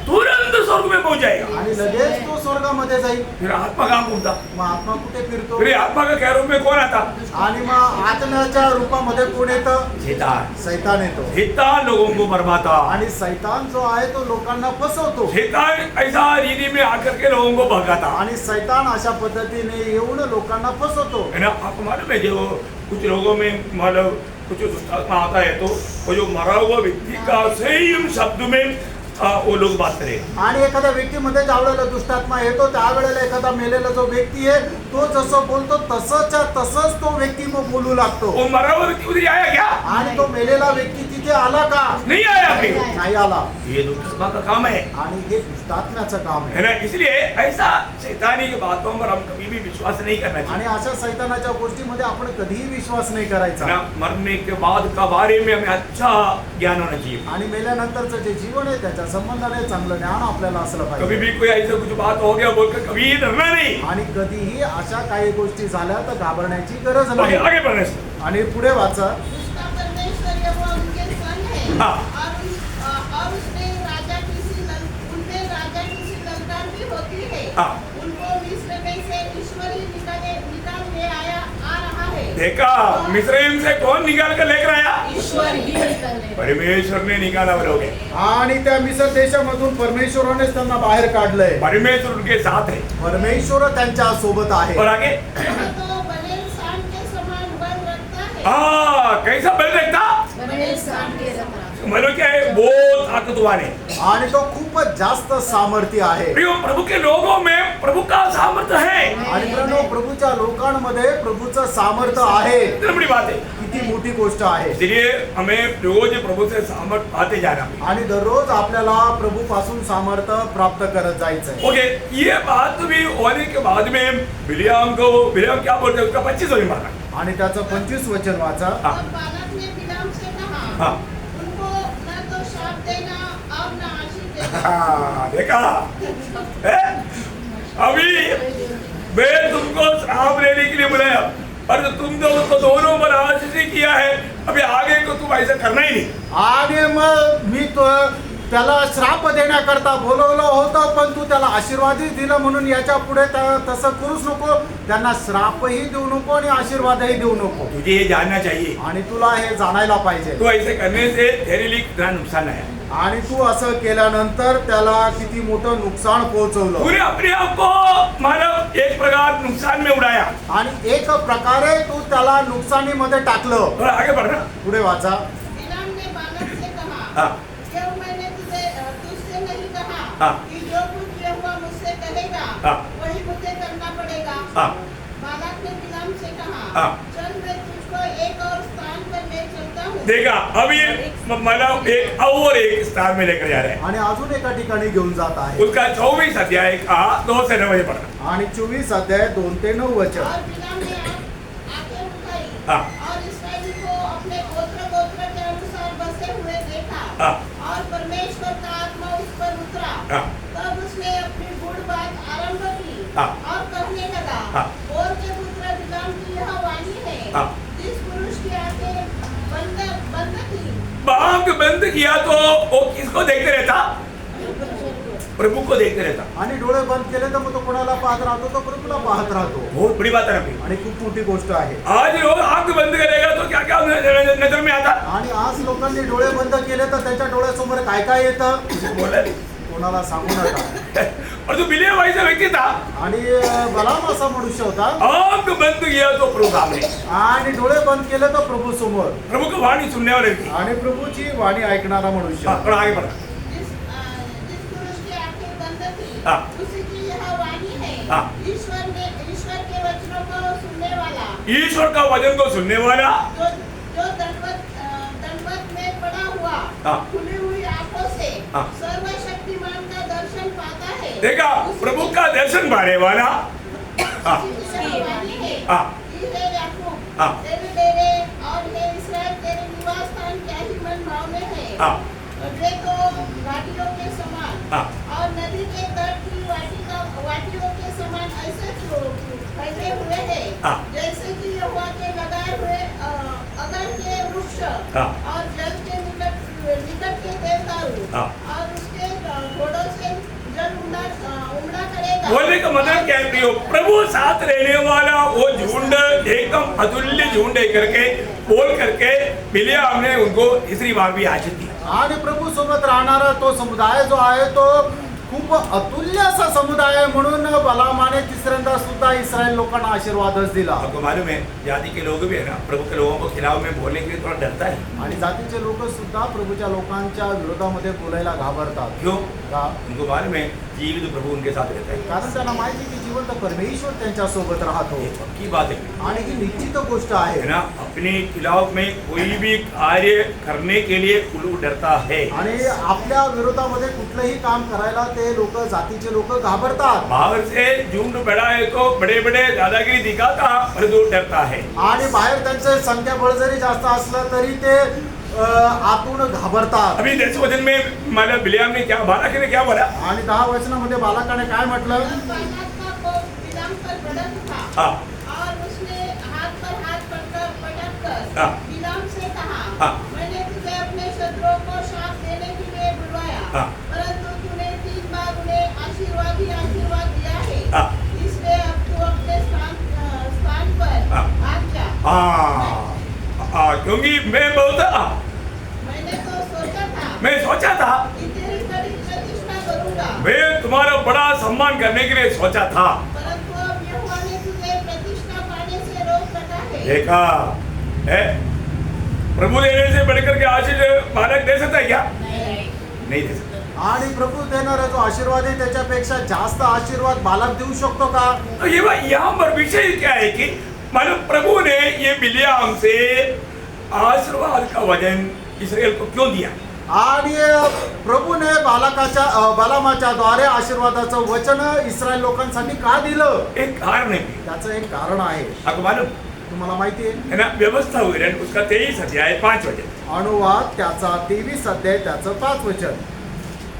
S1: तुरंत स्वर्ग में पहुंच जाएगा.
S2: आणि लगेच तो स्वर्गामध्ये जाईल.
S1: फिर आत्मा कहाँ घूमता.
S2: मग आत्मा कुठे फिरतो.
S1: फिर आत्मा का रूप में कौन आता.
S2: आणि मग आत्म्याच्या रूपामध्ये कोण येतं.
S1: शैतान.
S2: सैतान येतो.
S1: शैतान लोगों को बर्बादा.
S2: आणि सैतान जो आहे तो लोकांना फसवतो.
S1: शैतान ऐसा रीति में आकर के लोगों को भगाता.
S2: आणि सैतान अशा पद्धतीने येऊन लोकांना फसवतो.
S1: है ना. आपको मालूम है जो कुछ लोगों में मतलब कुछ दुष्टात्मा आता है तो वो जो मरा हुआ व्यक्ति का सेम शब्द में वो लोग बात करें.
S2: आणि एखाद्या व्यक्तीमध्ये ज्यावेळेला दुष्टात्मा येतो त्यावेळेला एखादा मेलेला जो व्यक्ती आहे तो जसं बोलतो तसंच तो व्यक्ती मग बोलू लागतो.
S1: वो मरा हुआ व्यक्ति उधर आया क्या.
S2: आणि तो मेलेला व्यक्ती तिथे आला का.
S1: नहीं आया. फिर
S2: नाही आला.
S1: ये दुष्टात्मा का काम है.
S2: आणि हे दुष्टात्म्याचं काम
S1: है
S2: आहे.
S1: ना. इसलिए ऐसा शैतानी की बातों पर हम कभी भी विश्वास नहीं करना चाहिए.
S2: आणि अशा सैतानाच्या गोष्टीमध्ये आपण कधीही विश्वास नाही
S1: है
S2: करायचा.
S1: ना. मरने के बाद का बारे में हमें अच्छा ज्ञान होना चाहिए.
S2: आणि मेल्यानंतरचं जे जीवन आहे त्याच्या संबंधाने चांगलं ज्ञान आपल्याला असलं
S1: कभी
S2: पाहिजे.
S1: भी कोई ऐसा कुछ बात हो गया बोलकर कभी डरना नहीं.
S2: आणि कधीही अशा काही गोष्टी झाल्या तर घाबरण्याची गरज नाही.
S1: आगे बढ़ने से
S2: आणि पुढे वाचा.
S5: उसका परमेश्वर यहोवा उनके संग है.
S1: देखा मिस्रईम से कौन निकाल कर लेकर आया?
S3: ईश्वर ही निकलने
S1: परमेश्वर ने निकाला बरोगे।
S2: आणि त्या मिसर देशामधून परमेश्वरानेच त्यांना बाहेर काढलंय.
S1: परमेश्वर उनके साथ है।
S2: परमेश्वर त्यांच्या सोबत आहे.
S1: और आगे
S5: वह तो बलिर सांड के समान बल रखता है।
S1: कैसा बल रखता?
S3: बनेल सांड के रखा
S1: मतलब क्या है? बहुत ताकतवान है।
S2: आणि तो खूपच जास्त सामर्थ्य आहे.
S1: प्रियो प्रभु के लोगों में प्रभु का सामर्थ्य है।
S2: आणि मित्रांनो, प्रभूच्या लोकांमध्ये प्रभूचं सामर्थ्य आहे.
S1: इतनी बड़ी बात है।
S2: किती मोठी गोष्ट आहे.
S1: इसलिए हमें रोज प्रभु से सामर्थ्य पाते जाना।
S2: आणि दररोज आपल्याला प्रभू पासून सामर्थ्य प्राप्त करत जायचंय.
S1: ओके, ये बात भी होने के बाद में बिलियाम क्या बोलते हैं उसका 25वां मारा।
S2: आणि त्याचं 25 वचन वाचा.
S1: हाँ।
S5: तब बालक ने बिलाम से कहा,
S1: हाँ।
S5: उनको न तो श्राप देना और न आशीष देना।
S1: हाँ, देखा है? अभी मैं तुमको श्राप लेने के लिए बुलाया और तुम तो दोनों पर आशीष किया है। अभी आगे को तुम ऐसा करना ही नहीं।
S2: आणि मग मी तो त्याला श्राप देण्याकरता बोलवलं होतं, पण तू त्याला आशीर्वादही दिलं, म्हणून याच्या पुढे तसं करूच नको. त्यांना श्रापही देऊ नको आणि आशीर्वादही देऊ नको.
S1: तुझे ये जानना चाहिए।
S2: आणि तुला हे जाणायला पाहिजे.
S1: तो ऐसे करने से तेरे लिए कितना नुकसान है।
S2: आणि तू असं केल्यानंतर त्याला किती मोठं नुकसान पोहोचवलं.
S1: तूने अपने आप को मानव एक प्रकार नुकसान में उड़ाया
S2: आणि एक प्रकारे तू त्याला नुकसानीमध्ये टाकलं.
S1: और आगे बढ़ना।
S2: पुढे वाचा.
S5: बिलाम ने बालक से कहा,
S1: हाँ।
S5: क्यों मैंने तुझसे नहीं कहा
S1: हाँ।
S5: कि जो कुछ यहोवा मुझसे कहेगा
S1: हाँ।
S5: वही मुझे करना पड़ेगा।
S1: हाँ।
S5: बालक ने बिलाम से कहा,
S1: हाँ।
S5: चल मैं तुझको एक और स्थान पर ले चलता हूँ।
S1: देखा अभी मानव एक और एक स्थान में लेकर जा रहे हैं।
S2: आणि अजून एका ठिकाणी घेऊन जात आहे.
S1: उसका 24 अध्याय का 2 से 9 पढ़ना।
S2: आणि 24 अध्याय 2 ते 9 वचन.
S5: और बिलाम ने आंखें उठाई
S1: हाँ।
S5: और इस्राएली को अपने गोत्र के अनुसार बसे हुए देखा।
S1: हाँ।
S5: और परमेश्वर का आत्मा उस पर उतरा।
S1: हाँ।
S5: तब उसने अपनी गूढ़ बात आरंभ की।
S1: हाँ।
S5: और कहने लगा,
S1: हाँ।
S5: बोर के पुत्र बिलाम की यह वाणी है।
S1: हाँ।
S5: जिस पुरुष की आंखें बंद थी,
S1: आंख बंद किया तो वो किसको देखते रहता? प्रभु को देखते रहता।
S2: आणि डोळे बंद केले तर मग तो कोणाला पाहत राहतो? तो प्रभूला पाहत राहतो.
S1: बहुत बड़ी बात है अभी।
S2: आणि खूप मोठी गोष्ट आहे.
S1: आज लोग आंख बंद करेगा तो क्या क्या नजर में आता?
S2: आणि आज लोकांनी डोळे बंद केले तर त्यांच्या डोळ्यासमोर काय काय येतं?
S1: बोला नहीं।
S2: कोणाला सांगू नका.
S1: और जो बिलियम वैसा व्यक्ति था,
S2: आणि बलाम असा मनुष्य होता.
S1: आंख बंद किया तो प्रभु सामने,
S2: आणि डोळे बंद केले तर प्रभू समोर.
S1: प्रभु की वाणी सुनने वाले व्यक्ति।
S2: आणि प्रभूची वाणी ऐकणारा मनुष्य.
S1: हाँ, और आगे बढ़ा।
S5: जिस पुरुष की आंखें बंद थी,
S1: हाँ।
S5: उसी की यह वाणी है।
S1: हाँ।
S5: ईश्वर के वचनों को सुनने वाला,
S1: ईश्वर का वचन को सुनने वाला,
S5: जो दंडवत में पड़ा हुआ,
S1: हाँ।
S5: खुली हुई आंखों से
S1: हाँ।
S5: सर्वशक्तिमान का दर्शन पाता है।
S1: देखा प्रभु का दर्शन पाने वाला। हाँ।
S5: उसकी यह वाणी है।
S1: हाँ।
S5: हे याकूब,
S1: हाँ।
S5: तेरे डेरे और हे इस्राएल, तेरे निवास स्थान क्या ही मन भावने हैं।
S1: हाँ।
S5: वे तो घाटियों के समान,
S1: हाँ।
S5: और नदी के तट की वाटियों के समान ऐसे फैले हुए हैं।
S1: हाँ।
S5: जैसे कि यहोवा के लगाए हुए अगर के वृक्ष,
S1: हाँ।
S5: और जल के निकट के देवदारू,
S1: हाँ।
S5: और उसके घोड़ों से जल उमड़ा करेगा।
S1: बोलने का मतलब क्या है प्रियो? प्रभु साथ रहने वाला वो झुंड एकदम अतुल्य झुंड है करके बोल करके बिलियाम ने उनको तीसरी बार भी आशीष दी।
S2: आणि प्रभू सोबत राहणारा तो समुदाय जो आहे तो खूप अतुल्य असा समुदाय आहे, म्हणून बलामाने तिसऱ्यांदा सुद्धा इस्रायल लोकांना आशीर्वादच दिला.
S1: आपको मालूम है जाति के लोग भी है ना प्रभु के लोगों को खिलाफ में बोलने के लिए थोड़ा डरता है।
S2: आणि जातीचे लोक सुद्धा प्रभूच्या लोकांच्या विरोधामध्ये बोलायला घाबरतात.
S1: क्यों?
S2: का?
S1: उनको मालूम है जीवित प्रभु उनके साथ रहता है।
S2: कारण त्यांना माहिती की जिवंत परमेश्वर त्यांच्या सोबत राहतो.
S1: ये पक्की बात है
S2: आणि ही निश्चित गोष्ट
S1: है
S2: आहे.
S1: ना। अपने खिलाफ में कोई भी कार्य करने के लिए उल्लू डरता है।
S2: आणि आपल्या विरोधामध्ये कुठलंही काम करायला ते लोक, जातीचे लोक घाबरतात.
S1: बाहर से झुंड बड़ा है तो बड़े बड़े दादागिरी दिखाता परंतु डरता है।
S2: आणि बाहेर त्यांचं संख्याबळ जरी जास्त असलं तरी ते आतून घाबरतात.
S1: अभी 10 वचन में मतलब बिलियाम ने क्या बालाक ने क्या बोला?
S2: आणि 10 वचनामध्ये बालकाने काय म्हटलं?
S5: तब बालक का कोप बिलाम पर भड़क उठा,
S1: हाँ।
S5: और उसने हाथ पर हाथ पटक
S1: हाँ।
S5: कर बिलाम से कहा,
S1: हाँ।
S5: मैंने तुझे अपने शत्रुओं को शाप देने के लिए बुलवाया,
S1: हाँ।
S5: परंतु तूने 3 बार उन्हें आशीर्वाद दिया है।
S1: हाँ।
S5: इसलिए अब तू अपने स्थान पर
S1: हाँ।
S5: भाग जा।
S1: क्योंकि मैं बहुत
S5: मैंने तो सोचा था
S1: मैं सोचा था
S5: कि तेरी बड़ी प्रतिष्ठा करूंगा,
S1: मैं तुम्हारा बड़ा सम्मान करने के लिए सोचा था।
S5: परंतु अब यहोवा ने तुझे प्रतिष्ठा पाने से रोक रखा है।
S1: देखा है, प्रभु देने से बढ़कर के आशीष बालक दे सकता है क्या? नहीं दे सकता।
S2: आणि प्रभू देणारा जो आशीर्वाद आहे त्याच्यापेक्षा जास्त आशीर्वाद बालक देऊ शकतो का?
S1: तो ये यहाँ पर विषय क्या है कि मालूम प्रभु ने ये बिलियाम से आशीर्वाद का वचन इस्राएल को क्यों दिया?
S2: आणि प्रभूने बालामाच्या द्वारे आशीर्वादाचं वचन इस्रायल लोकांसाठी का दिलं?
S1: एक कारण है,
S2: त्याचं एक कारण आहे.
S1: आपको मालूम
S2: तुम्हाला माहिती आहे?
S1: है ना? व्यवस्था विवरण उसका 23 अध्याय 5 वचन।
S2: अनुवाद त्याचा 23 अध्याय त्याचं 5 वचन.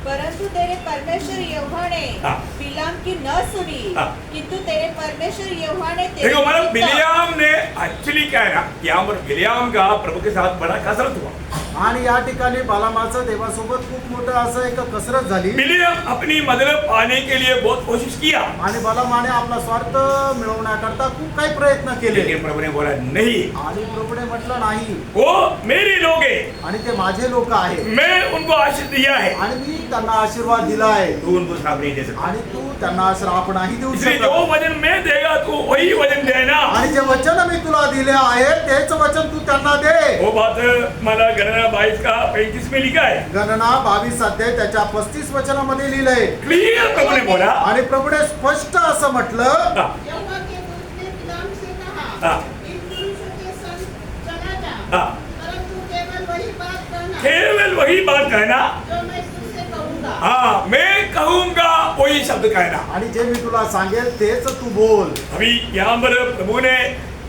S6: परंतु तेरे परमेश्वर यहोवा ने
S1: हाँ।
S6: बिलाम की न सुनी,
S1: हाँ।
S6: किंतु तेरे परमेश्वर यहोवा ने
S1: देखो मालूम
S6: निमित्त-
S1: बिलियाम ने एक्चुअली क्या है ना, यहाँ पर बिलियाम का प्रभु के साथ बड़ा कसरत हुआ।
S2: आणि या ठिकाणी बालामाचं देवासोबत खूप मोठं असं एक कसरत झाली.
S1: बिलियाम अपनी मदद पाने के लिए बहुत कोशिश किया,
S2: आणि बालामाने आपला स्वार्थ मिळवण्याकरता खूप काही प्रयत्न केले.
S1: लेकिन प्रभु ने बोला नहीं,
S2: आणि प्रभूने म्हटलं नाही,
S1: वो मेरे लोग हैं,
S2: आणि ते माझे लोक आहेत
S1: मैं उनको आशीष दिया है,
S2: आणि मी त्यांना आशीर्वाद दिला आहे
S1: तू उनको श्राप नहीं दे सकता।
S2: आणि तू त्यांना श्राप नाही देऊ
S1: इसलिए जो
S2: शकत.
S1: वचन मैं देगा तू वही वचन देना।
S2: आणि जे वचन मी तुला दिले आहे तेच वचन तू त्यांना दे.
S1: वो बात मला गणना 22 का 35 में लिखा है,
S2: गणना 22 अध्याय त्याच्या 35 वचनामध्ये लिहिलंय.
S1: क्लियर प्रभु ने बोला।
S2: आणि प्रभूने स्पष्ट असं म्हटलं,
S1: हाँ,
S5: यहोवा के दूत ने बिलाम से कहा,
S1: हाँ।
S5: इन पुरुषों के संग चला जा,
S1: हाँ।
S5: परंतु केवल वही बात कहना
S1: केवल वही बात कहना।
S5: जो मैं तुझसे कहूंगा।
S1: हाँ, मैं कहूंगा वही शब्द कहना।
S2: आणि जे मी तुला सांगेल तेच तू बोल.
S1: अभी यहाँ पर प्रभु ने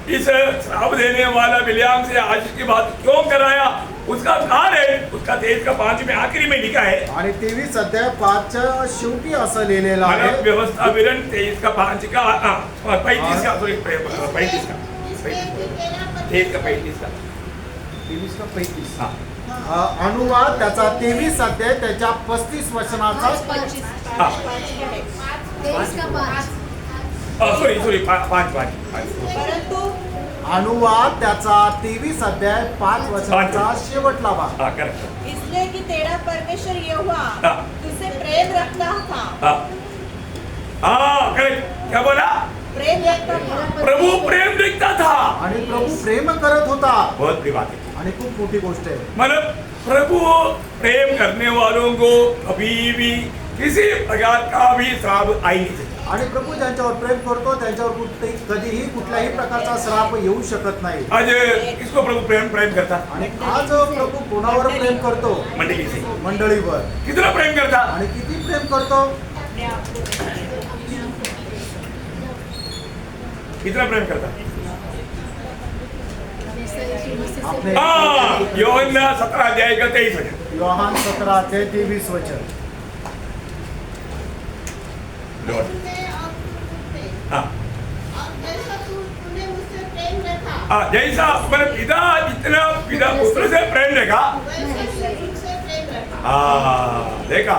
S1: इस श्राप देने वाला बिलियाम से आशीष की बात क्यों कराया, उसका कारण है, उसका 23 का 5 में आखिरी में लिखा है।
S2: आणि 23 अध्याय 5च्या शेवटी असं लिहिलेलं
S1: मानव
S2: आहे.
S1: व्यवस्था विवरण 23 का 5 का 35 का सॉरी 35 का
S5: इसलिए कि तेरा
S1: 23 का 35 का
S2: 23 का 35.
S1: हाँ,
S2: अनुवाद त्याचा 23 अध्याय त्याच्या 35 वचनाचा
S3: 25.
S1: हाँ।
S3: 23 का 5.
S1: सॉरी 5
S6: परंतु
S2: अनुवाद त्याचा 23 अध्याय 5 वचनाचा शेवटला भाग.
S1: हाँ करेक्ट।
S6: इसलिए कि तेरा परमेश्वर यहोवा
S1: हाँ।
S6: तुझसे प्रेम रखता था,
S1: हाँ करेक्ट। क्या बोला?
S6: प्रेम रखता था।
S1: प्रभु प्रेम दिखता था।
S2: आणि प्रभू प्रेम करत होता.
S1: बहुत बड़ी बात है।
S2: आणि खूप मोठी गोष्ट आहे.
S1: मतलब प्रभु प्रेम करने वालों को कभी भी किसी प्रकार का भी श्राप आई नहीं सकता।
S2: आणि प्रभू ज्यांच्यावर प्रेम करतो त्यांच्यावर कधीही कुठल्याही प्रकारचा श्राप येऊ शकत नाही.
S1: आज किसको प्रभु प्रेम करता?
S2: आणि आज प्रभू कोणावर प्रेम करतो?
S1: मंडली से।
S2: मंडळीवर.
S1: कितना प्रेम करता?
S2: आणि किती प्रेम करतो?
S1: कितना प्रेम करता?
S3: जैसे यीशु मसीह से
S2: आपने
S1: हाँ, यूहन्ना 17 अध्याय का 23 वचन।
S2: योहान 17 अध्याय 23 वचन.
S1: लॉर्ड।
S5: तुझे और तुझसे,
S1: हाँ,
S5: और जैसा तूने मुझसे प्रेम रखा,
S1: हाँ, जैसा मेरे पिता जितना पिता पुत्र से प्रेम देखा,
S5: वैसे ही तुझसे प्रेम रखा।
S1: हाँ देखा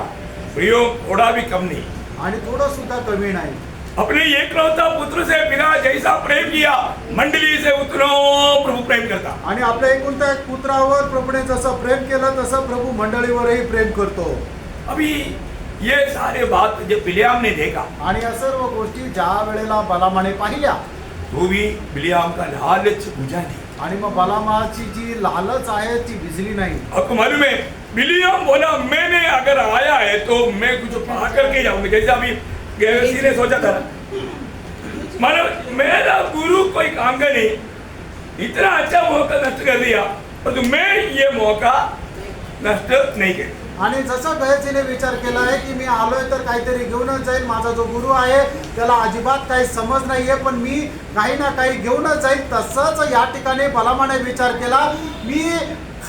S1: प्रियो थोड़ा भी कम नहीं।
S2: आणि थोडं सुद्धा कमी नाही.
S1: अपने एकलौता पुत्र से पिता जैसा प्रेम किया मंडली से उतना प्रभु प्रेम करता।
S2: आणि आपल्या एकुलता एक पुत्रावर प्रभूने जसं प्रेम केलं तसं प्रभू मंडळीवरही प्रेम करतो.
S1: अभी ये सारे बात जो बिलियाम ने देखा,
S2: आणि या सर्व गोष्टी ज्या वेळेला बालामाने पाहिल्या,
S1: तो भी बिलियाम का लालच बुझा नहीं।
S2: आणि मग बालामाची जी लालच आहे ती भिजली नाही.
S1: आपको मालूम है बिलियाम बोला मैंने अगर आया है तो मैं कुछ पा करके जाऊंगा, जैसे अभी गेहसी ने सोचा था मानो मेरा गुरु कोई काम का नहीं, इतना अच्छा मौका नष्ट कर दिया, परंतु मैं ये मौका नष्ट नहीं कर।
S2: आणि जसं गयसीने विचार केला आहे की मी आलोय तर काहीतरी घेऊनच जाईल, माझा जो गुरु आहे त्याला अजिबात काही समज नाहीये, पण मी काही ना काही घेऊनच जाईल, तसंच या ठिकाणी बालामाने विचार केला, मी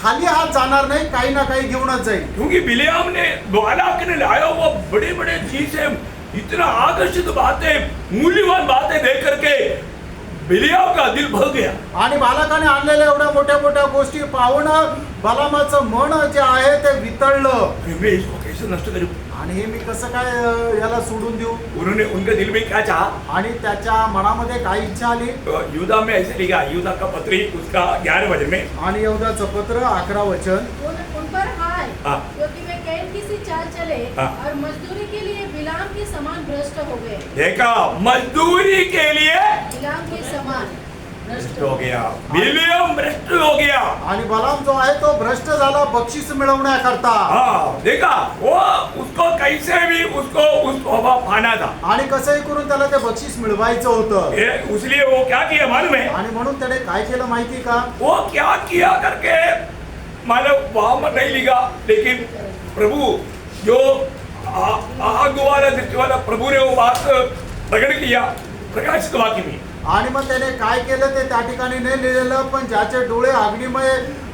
S2: खाली हात जाणार नाही, काही ना काही घेऊनच जाईल.
S1: क्योंकि बिलियाम ने बालाक ने लाया हुआ बड़े बड़े चीजें, इतना आकर्षित बातें, मूल्यवान बातें देख करके बिलियाम का दिल भर गया।
S2: आणि बालकाने आणलेल्या एवढ्या मोठ्या मोठ्या गोष्टी पाहून बलामाचं मन जे आहे ते वितळलं.
S1: मैं इसको कैसे नष्ट करूं?
S2: आणि हे मी कसं काय याला सोडून देऊ.
S1: उन्होंने उनके दिल में क्या चाहा?
S2: आणि त्याच्या मनामध्ये काय इच्छा आली.
S1: यूदा में ऐसे लिखा, यूदा का पत्री उसका 11 वचन में,
S2: आणि यहूदाचं पत्र 11 वचन.
S3: उन पर हाय
S1: हाँ।
S3: क्योंकि वे कैन की सी चाल चले
S1: हाँ।
S3: और मजदूरी के लिए बिलाम के समान भ्रष्ट हो गए।
S1: देखा, मजदूरी के लिए
S3: बिलाम के समान
S1: भ्रष्ट हो गया, बिलियम भ्रष्ट हो गया।
S2: आणि बलाम जो आहे तो भ्रष्ट झाला बक्षीस मिळवण्याकरता.
S1: हाँ, देखा वो उसको कैसे भी उसको हवा पाना था।
S2: आणि कसंही करून त्याला ते बक्षीस मिळवायचं होतं.
S1: इसलिए वो क्या किया मालूम है?
S2: आणि म्हणून त्याने काय केलं माहिती का.
S1: वो क्या किया करके मालूम वहां पर नहीं लिखा, लेकिन प्रभु जो आग वाला दृष्टि वाला प्रभु ने वो बात प्रकट किया प्रकाशित वाक्य में.
S2: आणि मग त्याने काय केलं ते त्या ठिकाणी नाही लिहिलेलं, पण ज्याचे डोळे अग्निमय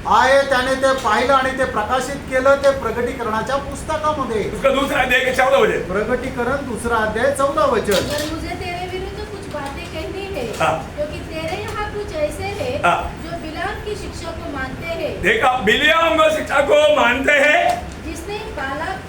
S2: आहे त्याने ते पाहिलं आणि ते प्रकाशित केलं ते प्रगटीकरणाच्या पुस्तकामध्ये.
S1: उसका दूसरा अध्याय के 14 वचन.
S2: प्रगटीकरण 2 अध्याय 14 वचन.
S3: पर मुझे तेरे विरुद्ध कुछ बातें कहनी है
S1: हाँ।
S3: क्योंकि तेरे यहाँ कुछ ऐसे हैं
S1: हाँ।
S3: जो बिलाम की शिक्षा को मानते हैं,
S1: देखा, बिलियाम को शिक्षा को मानते हैं,
S3: जिसने बालाक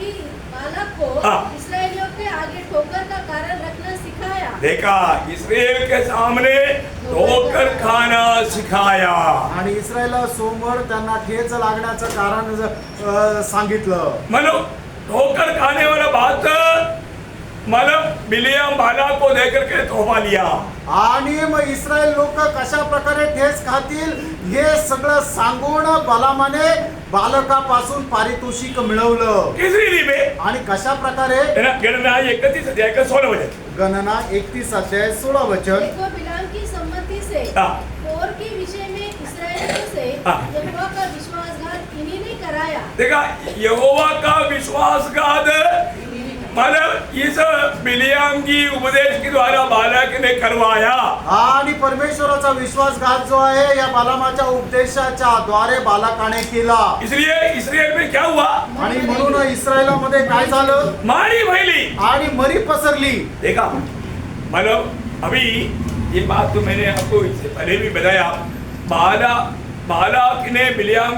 S3: को
S1: हाँ।
S3: इस्राएलियों के आगे ठोकर का कारण रखना सिखाया।
S1: देखा, इस्राएल के सामने ठोकर खाना सिखाया.
S2: आणि इस्रायला समोर त्यांना ठेच लागण्याचं कारण सांगितलं.
S1: मतलब ठोकर खाने वाला बात मतलब बिलियम बाला को देकर के तोहफा लिया.
S2: आणि मग इस्रायल लोक कशा प्रकारे ठेच खातील हे सगळं सांगून बलामाने बालकापासून पारितोषिक मिळवलं.
S1: किस रीति में?
S2: आणि कशा प्रकारे.
S1: गणना 31 अध्याय का 16 वचन.
S2: गणना 31 अध्याय 16 वचन.
S3: देखो बिलाम की सम्मति से
S1: हाँ।
S3: पोर के विषय में इस्राएलियों से
S1: हाँ।
S3: यहोवा का विश्वासघात इन्हीं ने कराया।
S1: देखा, यहोवा का विश्वासघात मतलब इस बिलियाम की उपदेश के द्वारा बालक ने करवाया.
S2: आणि परमेश्वराचा विश्वासघात जो आहे या बालामाच्या उपदेशाच्या द्वारे बालकाने केला.
S1: इसलिए इस्राएल में क्या हुआ?
S2: आणि म्हणून इस्रायलामध्ये काय झालं.
S1: मारी फैली
S2: आणि मरी पसरली.
S1: देखा, मतलब अभी ये बात तो मैंने आपको इससे पहले भी बताया. बालाक ने बिलियाम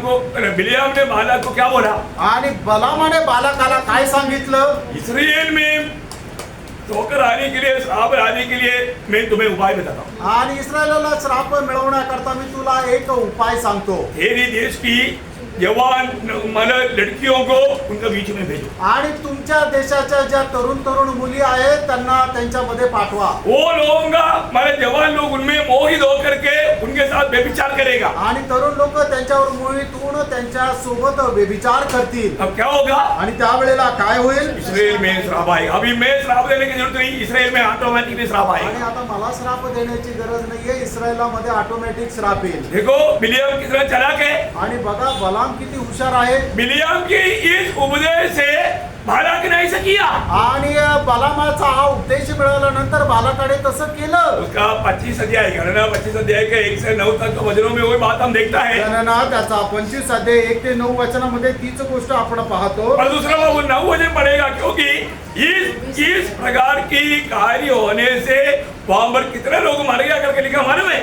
S1: ने बालाक को क्या बोला?
S2: आणि बलामाने बालकाला काय सांगितलं.
S1: इस्राएल में ठोकर आने के लिए, श्राप आने के लिए मैं तुम्हें उपाय बताता हूँ.
S2: आणि इस्रायलाला श्राप मिळवण्याकरता मी तुला एक उपाय सांगतो.
S1: तेरे देश की जवान मतलब लड़कियों को उनके बीच में भेजो.
S2: आणि तुमच्या देशाच्या ज्या तरुण मुली आहेत त्यांना त्यांच्यामध्ये पाठवा.
S1: वो लोगों का मतलब जवान लोग उनमें मोहित होकर के उनके साथ व्यभिचार करेगा.
S2: आणि तरुण लोक त्यांच्यावर मोहित होऊन त्यांच्या सोबत व्यभिचार करतील.
S1: अब क्या होगा?
S2: आणि त्यावेळेला काय होईल.
S1: इस्राएल में श्राप आएगा. अभी मैं श्राप देने की जरूरत नहीं, इस्राएल में ऑटोमेटिकली श्राप
S2: आणि
S1: आएगा.
S2: आता मला श्राप देण्याची गरज नाहीये. इस्रायलामध्ये ऑटोमॅटिक श्राप येईल.
S1: देखो, बिलियम कितना चालाक है.
S2: आणि बघा बलाम किती हुशार आहे.
S1: बिलियम की इस उपदेश से बालक ने ऐसा किया.
S2: आणि बलामाचा हा उपदेश मिळाल्यानंतर बालकाने तसं केलं.
S1: उसका 25 अध्याय, गणना 25 अध्याय के 1 से 9 तक वचनों में वही बात हम देखता है.
S2: गणना त्याचा 25 अध्याय 1 ते 9 वचनामध्ये तीच गोष्ट आपण पाहतो.
S1: और दूसरा वो 9 वचन पढ़ेगा, क्योंकि इस प्रकार की कार्य होने से वहां पर कितने लोग मारे गया करके लिखा मालूम है?